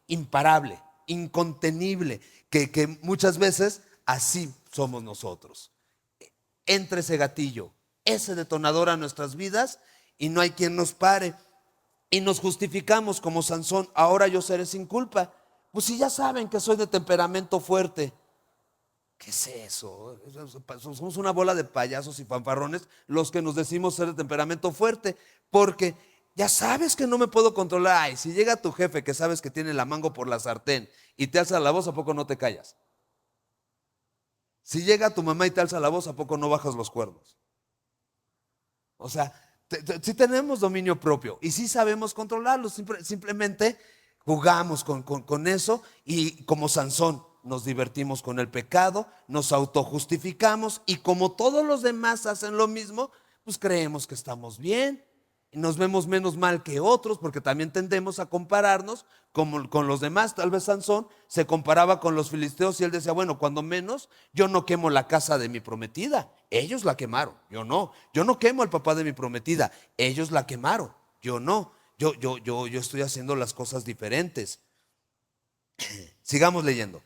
imparable, incontenible, que muchas veces así somos nosotros. Entre ese gatillo, ese detonador a nuestras vidas, y no hay quien nos pare. Y nos justificamos como Sansón: ahora yo seré sin culpa. Pues si ya saben que soy de temperamento fuerte. ¿Qué es eso? Somos una bola de payasos y fanfarrones los que nos decimos ser de temperamento fuerte, porque ya sabes que no me puedo controlar. Ay, si llega tu jefe que sabes que tiene la mango por la sartén y te alza la voz, ¿a poco no te callas? Si llega tu mamá y te alza la voz, ¿a poco no bajas los cuernos? O sea, sí tenemos dominio propio y sí sabemos controlarlo. Simplemente jugamos con eso, y como Sansón nos divertimos con el pecado, nos autojustificamos, y como todos los demás hacen lo mismo, pues creemos que estamos bien y nos vemos menos mal que otros, porque también tendemos a compararnos con los demás. Tal vez Sansón se comparaba con los filisteos y él decía: bueno, cuando menos yo no quemo la casa de mi prometida, ellos la quemaron, yo no. Yo no quemo al papá de mi prometida, ellos la quemaron, yo no. Yo estoy haciendo las cosas diferentes. Sigamos leyendo.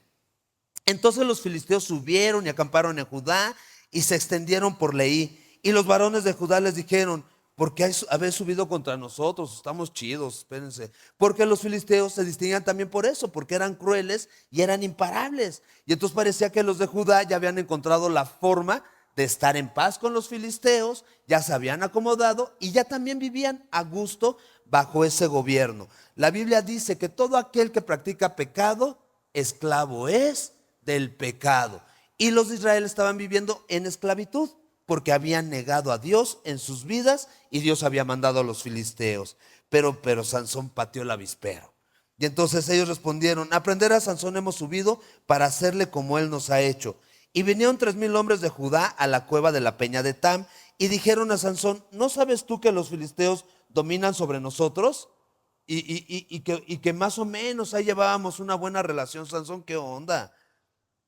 Entonces los filisteos subieron y acamparon en Judá y se extendieron por Leí. Y los varones de Judá les dijeron: ¿por qué habéis subido contra nosotros? Estamos chidos, espérense. Porque los filisteos se distinguían también por eso, porque eran crueles y eran imparables. Y entonces parecía que los de Judá ya habían encontrado la forma de estar en paz con los filisteos, ya se habían acomodado y ya también vivían a gusto bajo ese gobierno. La Biblia dice que todo aquel que practica pecado, esclavo es del pecado. Y los de Israel estaban viviendo en esclavitud, porque habían negado a Dios en sus vidas, y Dios había mandado a los filisteos. Pero Sansón pateó el avispero. Y entonces ellos respondieron: a prender a Sansón hemos subido para hacerle como él nos ha hecho. Y vinieron 3,000 hombres de Judá a la cueva de la peña de Tam, y dijeron a Sansón: ¿no sabes tú que los filisteos dominan sobre nosotros? Y que más o menos ahí llevábamos una buena relación. Sansón, ¿qué onda?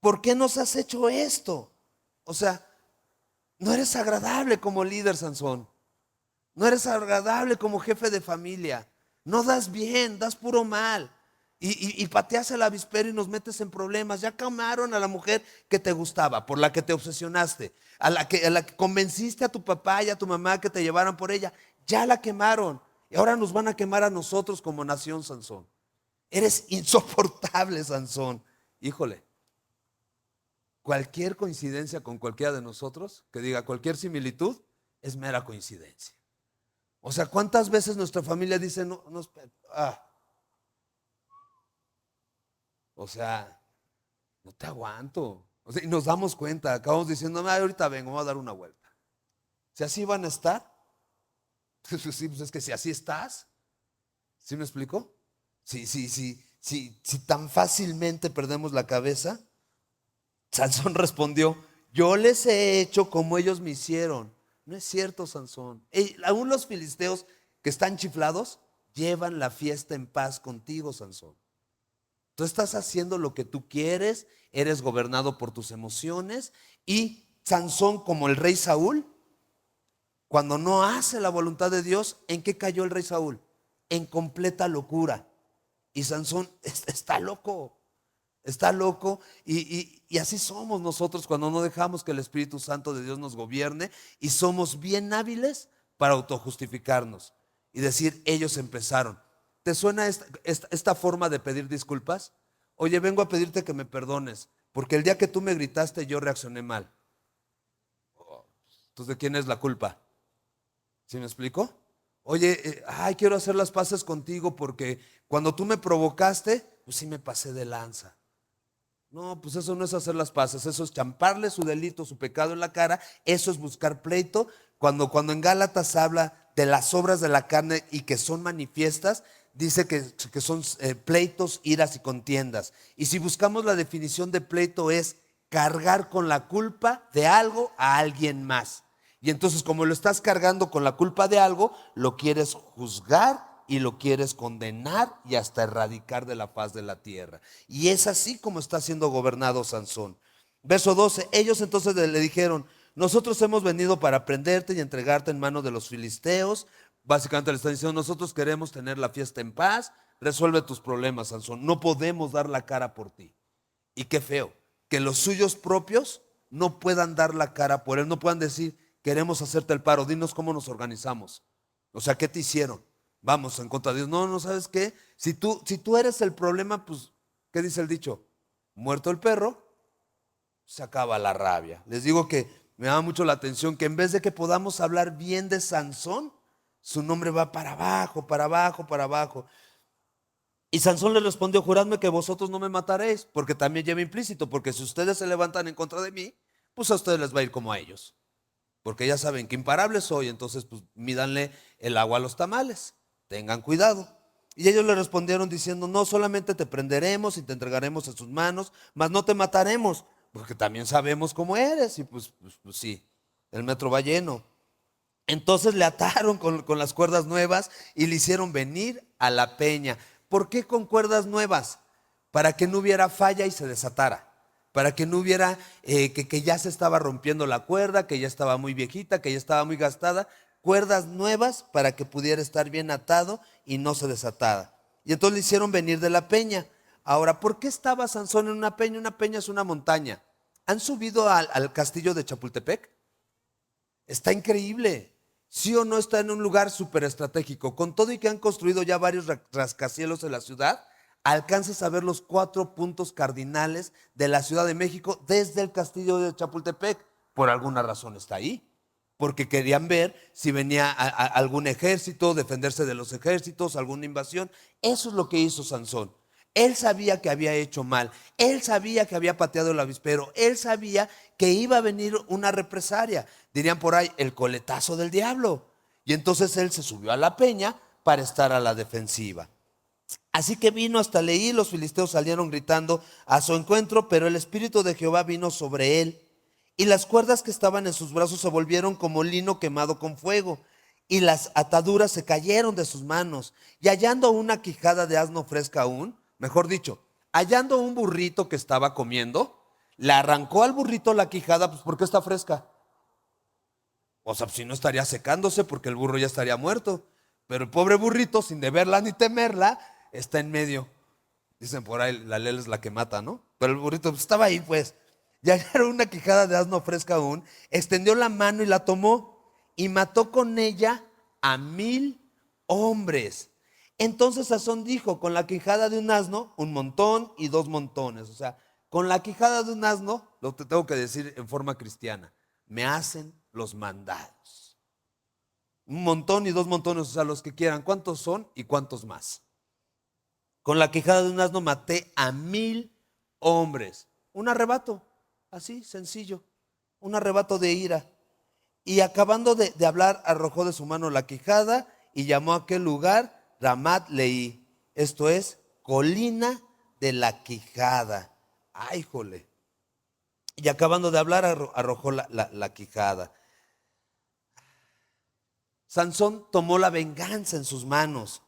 ¿Por qué nos has hecho esto? O sea, no eres agradable como líder, Sansón. No eres agradable como jefe de familia. No das bien, das puro mal. Y pateas el avispero y nos metes en problemas. Ya quemaron a la mujer que te gustaba, por la que te obsesionaste, a la que convenciste a tu papá y a tu mamá que te llevaran por ella. Ya la quemaron. Y ahora nos van a quemar a nosotros como nación, Sansón. Eres insoportable, Sansón. Híjole. Cualquier coincidencia con cualquiera de nosotros, que diga cualquier similitud, es mera coincidencia. O sea, ¿cuántas veces nuestra familia dice: no, o sea, no te aguanto? O sea, y nos damos cuenta, acabamos diciendo: ahorita vengo, voy a dar una vuelta. Si así van a estar, sí, pues es que si así estás, ¿sí me explico? Si tan fácilmente perdemos la cabeza. Sansón respondió: yo les he hecho como ellos me hicieron. No es cierto, Sansón. Aún los filisteos que están chiflados llevan la fiesta en paz contigo, Sansón. Tú estás haciendo lo que tú quieres, eres gobernado por tus emociones. Y Sansón, como el rey Saúl, cuando no hace la voluntad de Dios, ¿en qué cayó el rey Saúl? En completa locura. Y Sansón está loco. Está loco y así somos nosotros cuando no dejamos que el Espíritu Santo de Dios nos gobierne y somos bien hábiles para autojustificarnos y decir, ellos empezaron. ¿Te suena esta forma de pedir disculpas? Oye, vengo a pedirte que me perdones, porque el día que tú me gritaste yo reaccioné mal. Entonces, ¿de quién es la culpa? ¿Sí me explico? Oye, quiero hacer las paces contigo porque cuando tú me provocaste, pues sí me pasé de lanza. No, pues eso no es hacer las paces, eso es champarle su delito, su pecado en la cara, eso es buscar pleito. Cuando en Gálatas habla de las obras de la carne y que son manifiestas, dice que son pleitos, iras y contiendas. Y si buscamos la definición de pleito es cargar con la culpa de algo a alguien más. Y entonces como lo estás cargando con la culpa de algo, lo quieres juzgar y lo quieres condenar y hasta erradicar de la faz de la tierra. Y es así como está siendo gobernado Sansón. Verso 12, ellos entonces le dijeron, nosotros hemos venido para prenderte y entregarte en manos de los filisteos. Básicamente le están diciendo, nosotros queremos tener la fiesta en paz, resuelve tus problemas, Sansón, no podemos dar la cara por ti. Y qué feo, que los suyos propios no puedan dar la cara por él, no puedan decir, queremos hacerte el paro, dinos cómo nos organizamos. O sea, ¿qué te hicieron? Vamos en contra de Dios. No, ¿sabes qué? Si tú eres el problema, pues, ¿qué dice el dicho? Muerto el perro, se acaba la rabia. Les digo que me llama mucho la atención que en vez de que podamos hablar bien de Sansón, su nombre va para abajo, para abajo, para abajo. Y Sansón le respondió, juradme que vosotros no me mataréis, porque también lleva implícito, porque si ustedes se levantan en contra de mí, pues a ustedes les va a ir como a ellos. Porque ya saben que imparable soy, entonces pues mídanle el agua a los tamales, tengan cuidado. Y ellos le respondieron diciendo, no solamente te prenderemos y te entregaremos a sus manos, mas no te mataremos, porque también sabemos cómo eres. Y pues sí, el metro va lleno. Entonces le ataron con las cuerdas nuevas y le hicieron venir a la peña. ¿Por qué con cuerdas nuevas? Para que no hubiera falla y se desatara. Para que no hubiera que ya se estaba rompiendo la cuerda, que ya estaba muy viejita, que ya estaba muy gastada. Cuerdas nuevas para que pudiera estar bien atado y no se desatara. Y entonces le hicieron venir de la peña. Ahora, ¿por qué estaba Sansón en una peña? Una peña es una montaña. ¿Han subido al castillo de Chapultepec? Está increíble. Sí o no, está en un lugar súper estratégico. Con todo y que han construido ya varios rascacielos en la ciudad, alcanzas a ver los 4 puntos cardinales de la Ciudad de México desde el castillo de Chapultepec. Por alguna razón está ahí. Porque querían ver si venía algún ejército, defenderse de los ejércitos, alguna invasión. Eso es lo que hizo Sansón. Él sabía que había hecho mal, él sabía que había pateado el avispero, él sabía que iba a venir una represalia, dirían por ahí, el coletazo del diablo. Y entonces él se subió a la peña para estar a la defensiva. Así que vino hasta Leí, los filisteos salieron gritando a su encuentro, pero el Espíritu de Jehová vino sobre él, y las cuerdas que estaban en sus brazos se volvieron como lino quemado con fuego, y las ataduras se cayeron de sus manos, y hallando una quijada de asno fresca aún, mejor dicho, hallando un burrito que estaba comiendo, le arrancó al burrito la quijada, pues porque está fresca. O sea, si no estaría secándose porque el burro ya estaría muerto. Pero el pobre burrito, sin deberla ni temerla, está en medio. Dicen por ahí, la ley es la que mata, ¿no? Pero el burrito pues, estaba ahí, pues. Ya era una quijada de asno fresca aún. Extendió la mano y la tomó y mató con ella a 1000 hombres. Entonces Sansón dijo, con la quijada de un asno, un montón y 2 montones. O sea, con la quijada de un asno, lo te tengo que decir en forma cristiana, me hacen los mandados. Un montón y 2 montones, o sea, los que quieran. ¿Cuántos son y cuántos más? Con la quijada de un asno maté a 1000 hombres. Un arrebato, así, sencillo. Un arrebato de ira. Y acabando de hablar, arrojó de su mano la quijada y llamó a aquel lugar Ramat Leí. Esto es, colina de la quijada. Ay, jole. Y acabando de hablar, arrojó la quijada. Sansón tomó la venganza en sus manos.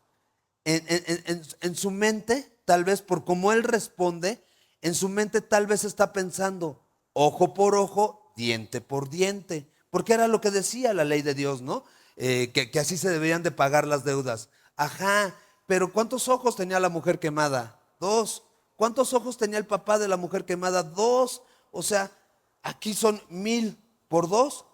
En su mente, tal vez por cómo él responde, en su mente tal vez está pensando, ojo por ojo, diente por diente. porque era lo que decía la ley de Dios, ¿no? Que así se deberían de pagar las deudas. Ajá, pero ¿cuántos ojos tenía la mujer quemada? Dos. ¿Cuántos ojos tenía el papá de la mujer quemada? Dos. O sea, aquí son 1000 por dos.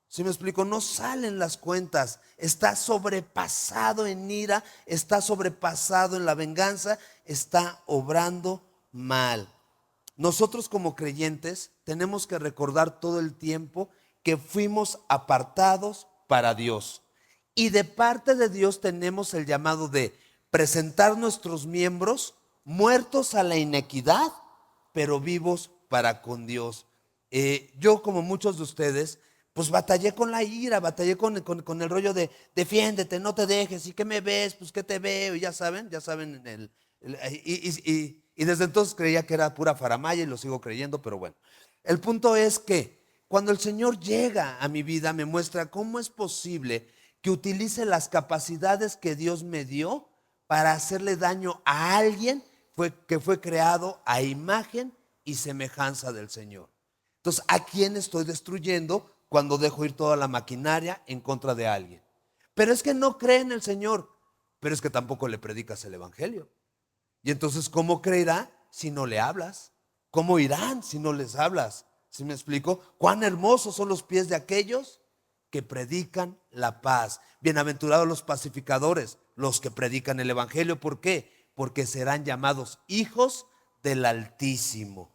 ¿Sí me explico? No salen las cuentas. Está sobrepasado en ira, está sobrepasado en la venganza, está obrando mal. Nosotros como creyentes tenemos que recordar todo el tiempo que fuimos apartados para Dios. Y de parte de Dios tenemos el llamado de presentar nuestros miembros muertos a la inequidad, pero vivos para con Dios. Yo, como muchos de ustedes, pues batallé con la ira, batallé con el rollo de defiéndete, no te dejes, ¿y qué me ves? Pues qué te veo, y ya saben, y desde entonces creía que era pura faramaya y lo sigo creyendo, pero bueno. El punto es que cuando el Señor llega a mi vida, me muestra cómo es posible que utilice las capacidades que Dios me dio para hacerle daño a alguien que fue creado a imagen y semejanza del Señor. Entonces, ¿a quién estoy destruyendo cuando dejo ir toda la maquinaria en contra de alguien? Pero es que no cree en el Señor, pero es que tampoco le predicas el Evangelio. Y entonces, ¿cómo creerá si no le hablas? ¿Cómo irán si no les hablas? ¿Sí me explico? Cuán hermosos son los pies de aquellos que predican la paz. Bienaventurados los pacificadores, los que predican el Evangelio. ¿Por qué? Porque serán llamados hijos del Altísimo.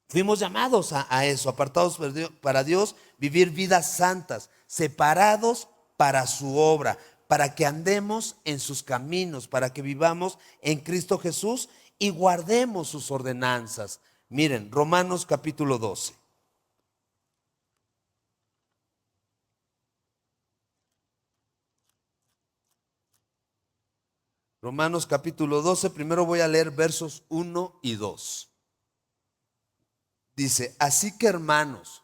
Fuimos llamados a eso, apartados para Dios, vivir vidas santas, separados para su obra, para que andemos en sus caminos, para que vivamos en Cristo Jesús y guardemos sus ordenanzas. Miren, Romanos capítulo 12. Romanos capítulo 12, primero voy a leer versos 1 y 2. Dice, así que hermanos,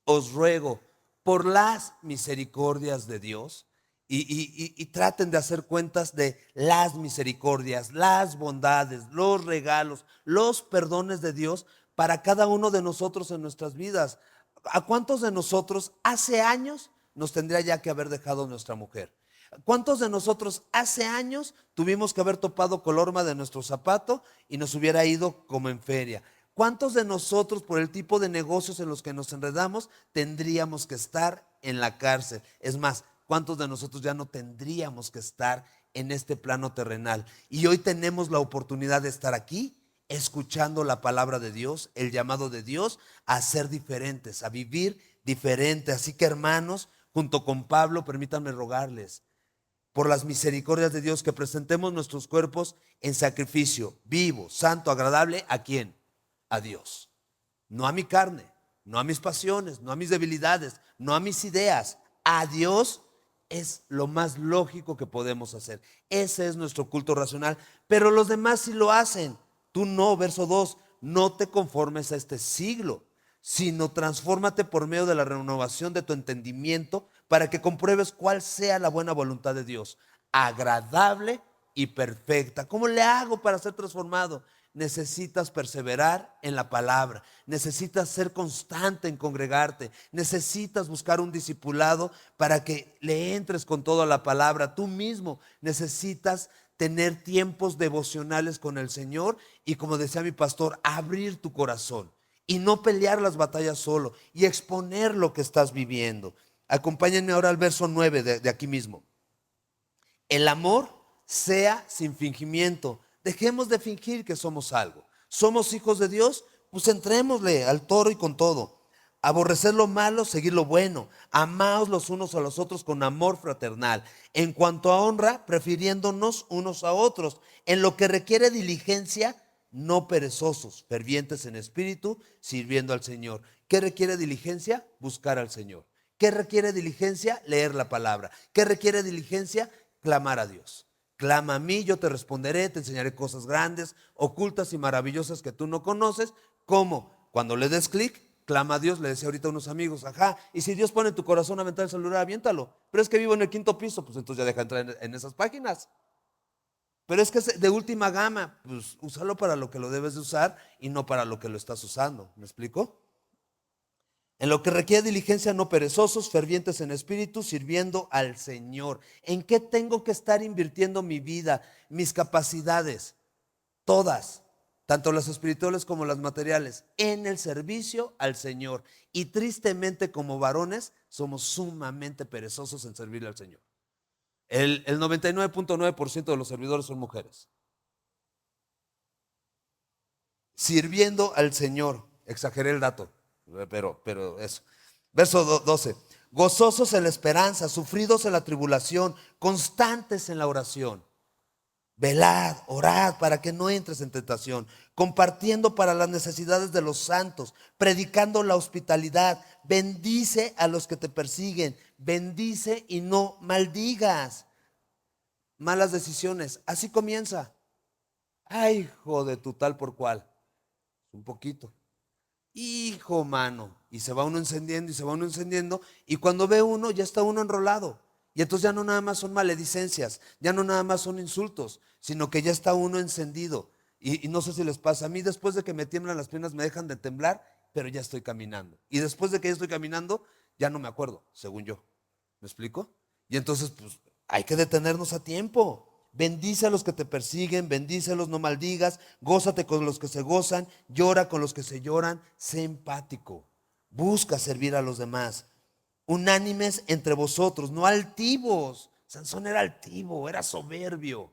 os ruego por las misericordias de Dios y traten de hacer cuentas de las misericordias, las bondades, los regalos, los perdones de Dios para cada uno de nosotros en nuestras vidas. ¿A cuántos de nosotros hace años nos tendría ya que haber dejado nuestra mujer? ¿Cuántos de nosotros hace años tuvimos que haber topado con la horma de nuestro zapato y nos hubiera ido como en feria? ¿Cuántos de nosotros, por el tipo de negocios en los que nos enredamos, tendríamos que estar en la cárcel? Es más, ¿cuántos de nosotros ya no tendríamos que estar en este plano terrenal? Y hoy tenemos la oportunidad de estar aquí, escuchando la palabra de Dios, el llamado de Dios a ser diferentes, a vivir diferente. Así que, hermanos, junto con Pablo, permítanme rogarles por las misericordias de Dios que presentemos nuestros cuerpos en sacrificio vivo, santo, agradable. ¿A quién? A Dios. No a mi carne, no a mis pasiones, no a mis debilidades, no a mis ideas. A Dios es lo más lógico que podemos hacer. Ese es nuestro culto racional. Pero los demás sí lo hacen. Tú no, verso 2. No te conformes a este siglo, sino transfórmate por medio de la renovación de tu entendimiento para que compruebes cuál sea la buena voluntad de Dios, agradable y perfecta. ¿Cómo le hago para ser transformado? Necesitas perseverar en la palabra, necesitas ser constante en congregarte, necesitas buscar un discipulado para que le entres con toda la palabra. Tú mismo necesitas tener tiempos devocionales con el Señor y, como decía mi pastor, abrir tu corazón y no pelear las batallas solo y exponer lo que estás viviendo. Acompáñenme ahora al verso 9 de aquí mismo. El amor sea sin fingimiento. Dejemos de fingir que somos algo. Somos hijos de Dios, pues entrémosle al toro y con todo. Aborrecer lo malo, seguir lo bueno. Amaos los unos a los otros con amor fraternal. En cuanto a honra, prefiriéndonos unos a otros. En lo que requiere diligencia, no perezosos, fervientes en espíritu, sirviendo al Señor. ¿Qué requiere diligencia? Buscar al Señor. ¿Qué requiere diligencia? Leer la palabra. ¿Qué requiere diligencia? Clamar a Dios. Clama a mí, yo te responderé, te enseñaré cosas grandes, ocultas y maravillosas que tú no conoces. ¿Cómo? Cuando le des clic, clama a Dios. Le decía ahorita a unos amigos, ajá, y si Dios pone en tu corazón a aventar el celular, aviéntalo. Pero es que vivo en el 5.º piso, pues entonces ya deja entrar en esas páginas. Pero es que es de última gama, pues úsalo para lo que lo debes de usar y no para lo que lo estás usando. ¿Me explico? En lo que requiere diligencia, no perezosos, fervientes en espíritu, sirviendo al Señor. ¿En qué tengo que estar invirtiendo mi vida, mis capacidades? Todas, tanto las espirituales como las materiales, en el servicio al Señor. Y tristemente, como varones, somos sumamente perezosos en servirle al Señor. El 99.9% de los servidores son mujeres. Sirviendo al Señor. Exageré el dato, pero eso. Verso 12. Gozosos en la esperanza, sufridos en la tribulación, constantes en la oración. Velad, orad para que no entres en tentación, compartiendo para las necesidades de los santos, predicando la hospitalidad. Bendice a los que te persiguen, bendice y no maldigas. Malas decisiones, así comienza. Ay, hijo de tu tal por cual. Un poquito. Hijo, mano. Y se va uno encendiendo y se va uno encendiendo. Y cuando ve uno, ya está uno enrolado. Y entonces ya no nada más son maledicencias, ya no nada más son insultos, sino que ya está uno encendido. Y no sé si les pasa, a mí después de que me tiemblan las piernas me dejan de temblar, pero ya estoy caminando. Y después de que ya estoy caminando, ya no me acuerdo, según yo. ¿Me explico? Y entonces, pues, hay que detenernos a tiempo. Bendice a los que te persiguen, bendícelos, no maldigas, gózate con los que se gozan, llora con los que se lloran, sé empático, busca servir a los demás. Unánimes entre vosotros, no altivos. Sansón era altivo, era soberbio.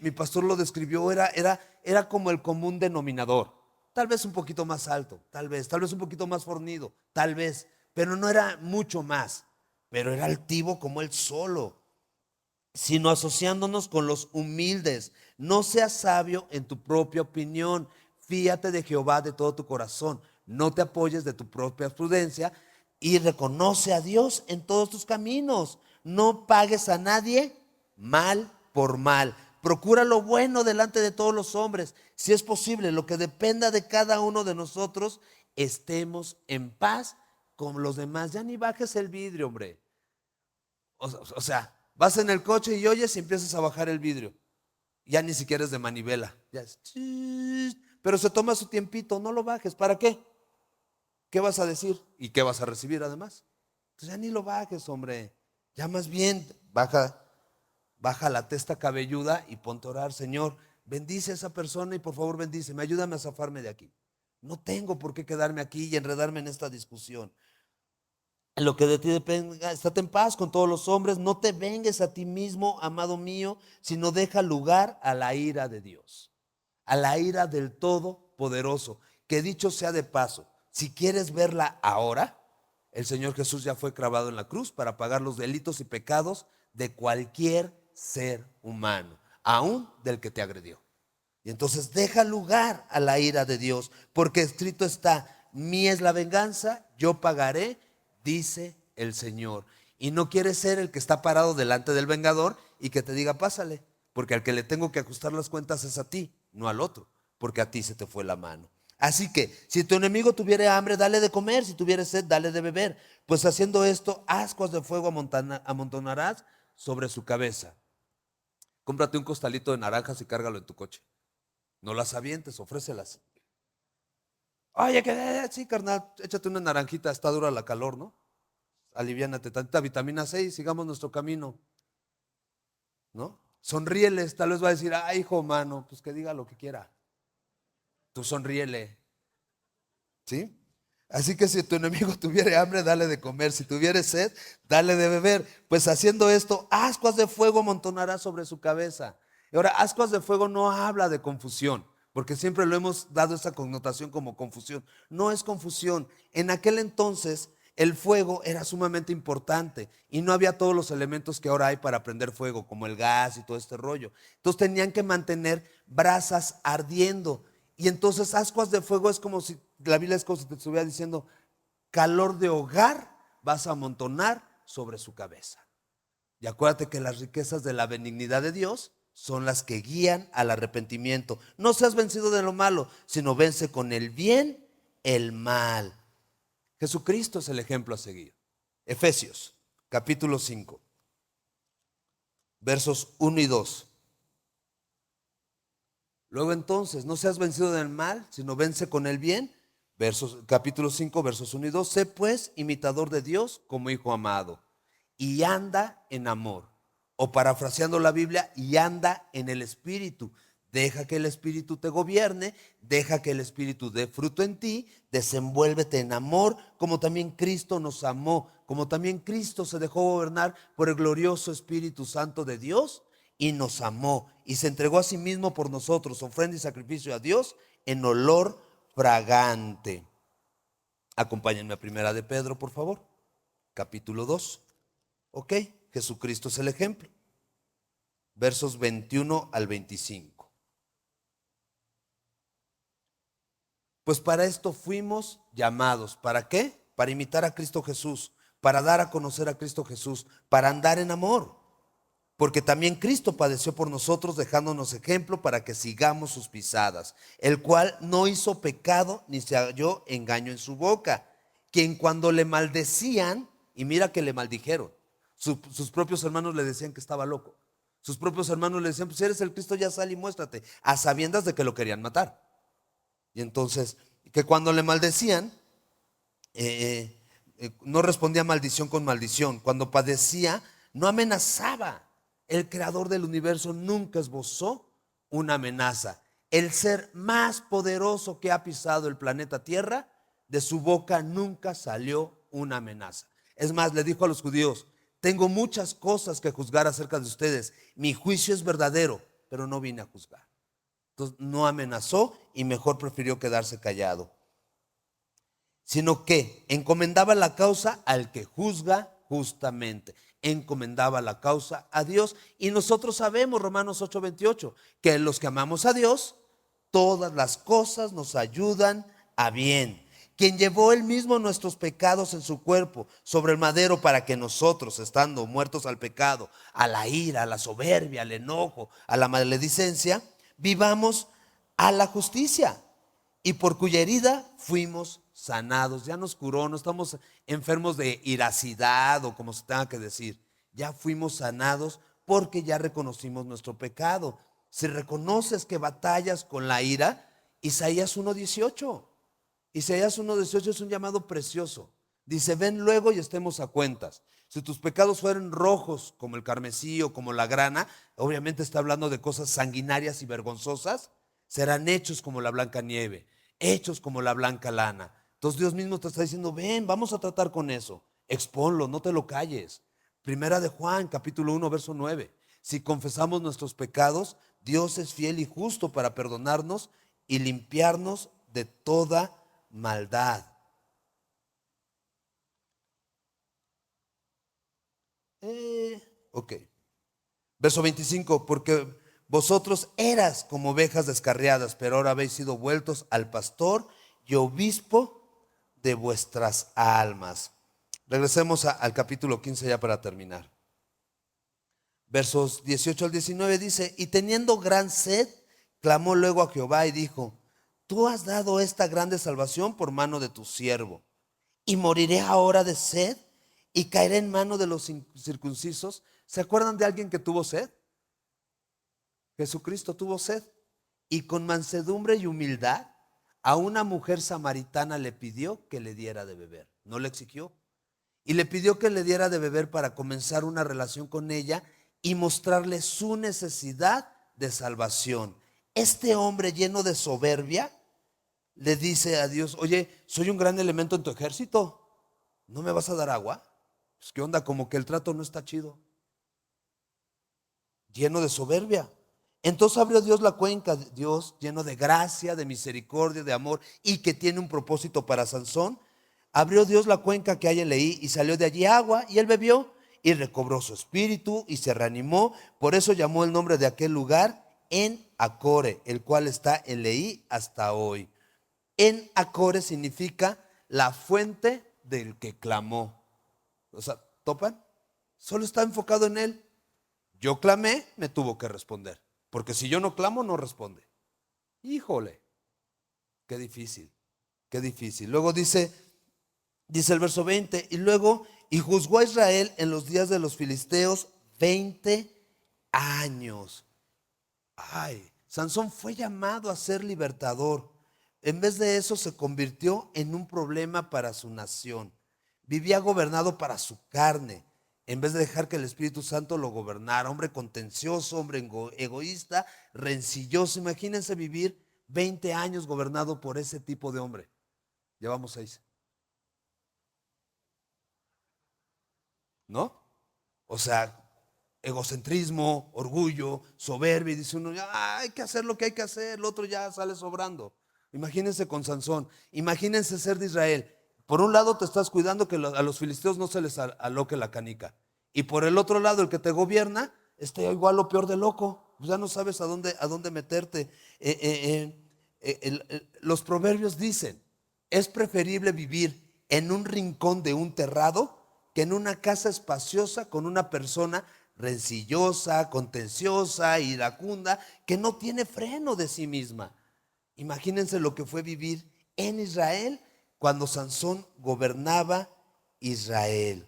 Mi pastor lo describió, era como el común denominador. Tal vez un poquito más alto, tal vez un poquito más fornido, tal vez, pero no era mucho más. Pero era altivo como él solo, sino asociándonos con los humildes. No seas sabio en tu propia opinión. Fíate de Jehová de todo tu corazón. No te apoyes de tu propia prudencia y reconoce a Dios en todos tus caminos. No pagues a nadie mal por mal. Procura lo bueno delante de todos los hombres. Si es posible, lo que dependa de cada uno de nosotros, estemos en paz con los demás. Ya ni bajes el vidrio, hombre. O sea, vas en el coche y oyes y empiezas a bajar el vidrio. Ya ni siquiera es de manivela. Ya es, pero se toma su tiempito, no lo bajes. ¿Para qué? ¿Qué vas a decir? ¿Y qué vas a recibir además? Entonces ya ni lo bajes, hombre. Ya más bien baja la testa cabelluda y ponte a orar. Señor, bendice a esa persona y por favor bendíceme, ayúdame a zafarme de aquí. No tengo por qué quedarme aquí y enredarme en esta discusión. En lo que de ti dependa, estate en paz con todos los hombres, no te vengues a ti mismo, amado mío, sino deja lugar a la ira de Dios, a la ira del Todopoderoso. Que dicho sea de paso, si quieres verla ahora, el Señor Jesús ya fue clavado en la cruz para pagar los delitos y pecados de cualquier ser humano, aún del que te agredió. Y entonces deja lugar a la ira de Dios, porque escrito está: mía es la venganza, yo pagaré, dice el Señor. Y no quieres ser el que está parado delante del vengador y que te diga pásale, porque al que le tengo que ajustar las cuentas es a ti, no al otro, porque a ti se te fue la mano. Así que si tu enemigo tuviere hambre, dale de comer; si tuviere sed, dale de beber, pues haciendo esto, ascuas de fuego amontonarás sobre su cabeza. Cómprate un costalito de naranjas y cárgalo en tu coche. No las avientes, ofrécelas. Oye, que sí, carnal, échate una naranjita, está dura la calor, ¿no? Aliviánate, tanta vitamina C y sigamos nuestro camino, ¿no? Sonríeles, tal vez va a decir, ay, hijo, mano, pues que diga lo que quiera. Tú sonríele, ¿sí? Así que si tu enemigo tuviere hambre, dale de comer; si tuviere sed, dale de beber. Pues haciendo esto, ascuas de fuego amontonará sobre su cabeza. Y ahora, ascuas de fuego no habla de confusión, porque siempre lo hemos dado esa connotación como confusión. No es confusión. En aquel entonces el fuego era sumamente importante y no había todos los elementos que ahora hay para prender fuego, como el gas y todo este rollo. Entonces tenían que mantener brasas ardiendo. Y entonces ascuas de fuego es como si, la Biblia es como si te estuviera diciendo, calor de hogar vas a amontonar sobre su cabeza. Y acuérdate que las riquezas de la benignidad de Dios son las que guían al arrepentimiento. No seas vencido de lo malo, sino vence con el bien el mal. Jesucristo es el ejemplo a seguir. Efesios capítulo 5, versos 1 y 2. Luego entonces, no seas vencido del mal, sino vence con el bien. Capítulo 5, versos 1 y 2. Sé pues imitador de Dios como hijo amado y anda en amor. O parafraseando la Biblia, y anda en el Espíritu. Deja que el Espíritu te gobierne, deja que el Espíritu dé fruto en ti, desenvuélvete en amor, como también Cristo nos amó, como también Cristo se dejó gobernar por el glorioso Espíritu Santo de Dios y nos amó y se entregó a sí mismo por nosotros, ofrenda y sacrificio a Dios en olor fragante. Acompáñenme a Primera de Pedro, por favor, capítulo 2. Ok, Jesucristo es el ejemplo. Versos 21 al 25. Pues para esto fuimos llamados. ¿Para qué? Para imitar a Cristo Jesús, para dar a conocer a Cristo Jesús, para andar en amor. Porque también Cristo padeció por nosotros, dejándonos ejemplo para que sigamos sus pisadas, el cual no hizo pecado ni se halló engaño en su boca, quien cuando le maldecían, y mira que le maldijeron, sus propios hermanos le decían que estaba loco. Sus propios hermanos le decían, pues si eres el Cristo ya sal y muéstrate, a sabiendas de que lo querían matar. Y entonces, que cuando le maldecían, no respondía maldición con maldición. Cuando padecía, no amenazaba. El creador del universo nunca esbozó una amenaza. El ser más poderoso que ha pisado el planeta Tierra, de su boca nunca salió una amenaza. Es más, le dijo a los judíos, tengo muchas cosas que juzgar acerca de ustedes. Mi juicio es verdadero, pero no vine a juzgar. Entonces no amenazó y mejor prefirió quedarse callado, sino que encomendaba la causa al que juzga justamente. Encomendaba la causa a Dios. Y nosotros sabemos, Romanos 8:28, que los que amamos a Dios, todas las cosas nos ayudan a bien. Quien llevó él mismo nuestros pecados en su cuerpo sobre el madero para que nosotros, estando muertos al pecado, a la ira, a la soberbia, al enojo, a la maledicencia, vivamos a la justicia, y por cuya herida fuimos sanados. Ya nos curó, no estamos enfermos de iracidad o como se tenga que decir. Ya fuimos sanados porque ya reconocimos nuestro pecado. Si reconoces que batallas con la ira, Isaías 1:18. Isaías 1:18 es un llamado precioso. Dice, ven luego y estemos a cuentas. Si tus pecados fueran rojos como el carmesí o como la grana, obviamente está hablando de cosas sanguinarias y vergonzosas, serán hechos como la blanca nieve, hechos como la blanca lana. Entonces Dios mismo te está diciendo, ven, vamos a tratar con eso. Exponlo, no te lo calles. Primera de Juan, capítulo 1, verso 9. Si confesamos nuestros pecados, Dios es fiel y justo para perdonarnos y limpiarnos de toda maldad. Ok. Verso 25, porque vosotros eras como ovejas descarriadas, pero ahora habéis sido vueltos al pastor y obispo de vuestras almas. Regresemos al capítulo 15 ya para terminar. Versos 18 al 19 dice, y teniendo gran sed, clamó luego a Jehová y dijo, tú has dado esta grande salvación por mano de tu siervo, y moriré ahora de sed y caeré en mano de los incircuncisos. ¿Se acuerdan de alguien que tuvo sed? Jesucristo tuvo sed y con mansedumbre y humildad a una mujer samaritana le pidió que le diera de beber. No le exigió. Y le pidió que le diera de beber para comenzar una relación con ella y mostrarle su necesidad de salvación. Este hombre lleno de soberbia le dice a Dios, oye, soy un gran elemento en tu ejército, ¿no me vas a dar agua? Pues qué onda, como que el trato no está chido. Lleno de soberbia. Entonces abrió Dios la cuenca, Dios lleno de gracia, de misericordia, de amor y que tiene un propósito para Sansón. Abrió Dios la cuenca que hay en Leí y salió de allí agua y él bebió y recobró su espíritu y se reanimó. Por eso llamó el nombre de aquel lugar En Acore, el cual está en Leí hasta hoy. En Acore significa la fuente del que clamó. O sea, ¿topan? Solo está enfocado en él. Yo clamé, me tuvo que responder. Porque si yo no clamo, no responde. Híjole, qué difícil, qué difícil. Luego dice el verso 20, y luego, y juzgó a Israel en los días de los filisteos 20 años. Ay, Sansón fue llamado a ser libertador. en vez de eso se convirtió en un problema para su nación. Vivía gobernado para su carne, en vez de dejar que el Espíritu Santo lo gobernara. Hombre contencioso, hombre egoísta, rencilloso. Imagínense vivir 20 años gobernado por ese tipo de hombre. Llevamos 6, ¿no? O sea, egocentrismo, orgullo, soberbia, y dice uno, hay que hacer lo que hay que hacer, el otro ya sale sobrando. Imagínense con Sansón, imagínense ser de Israel. Por un lado te estás cuidando que a los filisteos no se les aloque la canica. Y por el otro lado el que te gobierna está igual o peor de loco. Pues ya no sabes a dónde meterte. Los proverbios dicen, es preferible vivir en un rincón de un terrado que en una casa espaciosa con una persona rencillosa, contenciosa, iracunda, que no tiene freno de sí misma. Imagínense lo que fue vivir en Israel cuando Sansón gobernaba Israel.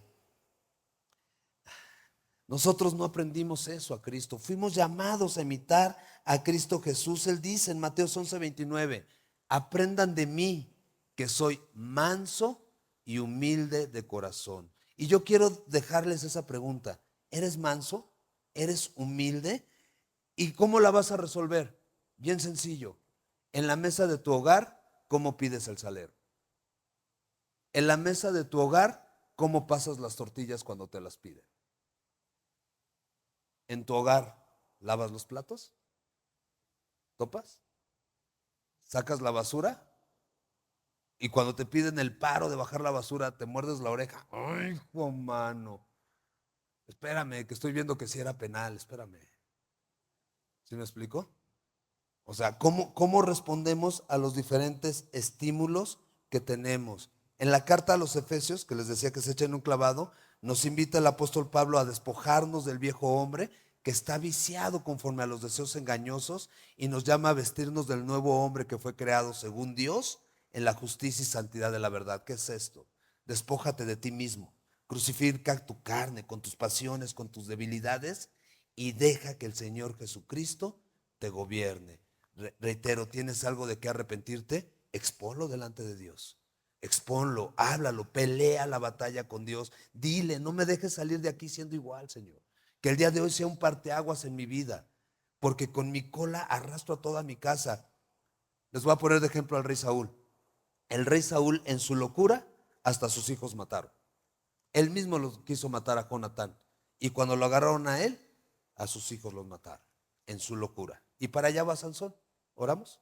Nosotros no aprendimos eso a Cristo. Fuimos llamados a imitar a Cristo Jesús. Él dice en Mateo 11:29, aprendan de mí que soy manso y humilde de corazón. Y yo quiero dejarles esa pregunta. ¿Eres manso? ¿Eres humilde? ¿Y cómo la vas a resolver? Bien sencillo. En la mesa de tu hogar, ¿cómo pides el salero? En la mesa de tu hogar, ¿cómo pasas las tortillas cuando te las piden? En tu hogar, ¿lavas los platos? ¿Topas? ¿Sacas la basura? Y cuando te piden el paro de bajar la basura, te muerdes la oreja. Ay, hijo mano. Espérame, que estoy viendo que sí era penal, espérame. ¿Sí me explico? O sea, ¿cómo respondemos a los diferentes estímulos que tenemos? En la carta a los Efesios, que les decía que se echen un clavado, nos invita el apóstol Pablo a despojarnos del viejo hombre que está viciado conforme a los deseos engañosos y nos llama a vestirnos del nuevo hombre que fue creado según Dios en la justicia y santidad de la verdad. ¿Qué es esto? Despójate de ti mismo, crucifica tu carne con tus pasiones, con tus debilidades y deja que el Señor Jesucristo te gobierne. Reitero, ¿tienes algo de qué arrepentirte? Exponlo delante de Dios. Exponlo, háblalo, pelea la batalla con Dios. Dile, no me dejes salir de aquí siendo igual, Señor. Que el día de hoy sea un parteaguas en mi vida, porque con mi cola arrastro a toda mi casa. Les voy a poner de ejemplo al rey Saúl. El rey Saúl en su locura hasta sus hijos mataron. Él mismo los quiso matar a Jonatán. Y cuando lo agarraron a él, a sus hijos los mataron en su locura. Y para allá va Sansón. ¿Oramos?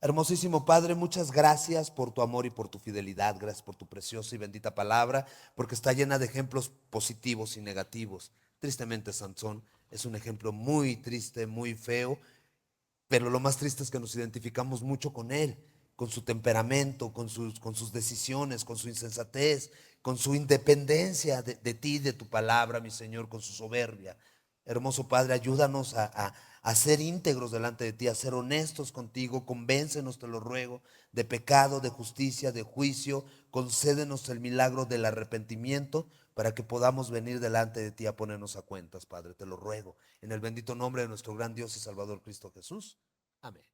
Hermosísimo Padre, muchas gracias por tu amor y por tu fidelidad. Gracias por tu preciosa y bendita palabra, porque está llena de ejemplos positivos y negativos. Tristemente, Sansón es un ejemplo muy triste, muy feo, pero lo más triste es que nos identificamos mucho con él, con su temperamento, con sus decisiones, con su insensatez, con su independencia de ti, de tu palabra, mi Señor, con su soberbia. Hermoso Padre, ayúdanos a ser íntegros delante de ti, a ser honestos contigo. Convéncenos, te lo ruego, de pecado, de justicia, de juicio. Concédenos el milagro del arrepentimiento para que podamos venir delante de ti a ponernos a cuentas, Padre. Te lo ruego en el bendito nombre de nuestro gran Dios y Salvador Cristo Jesús. Amén.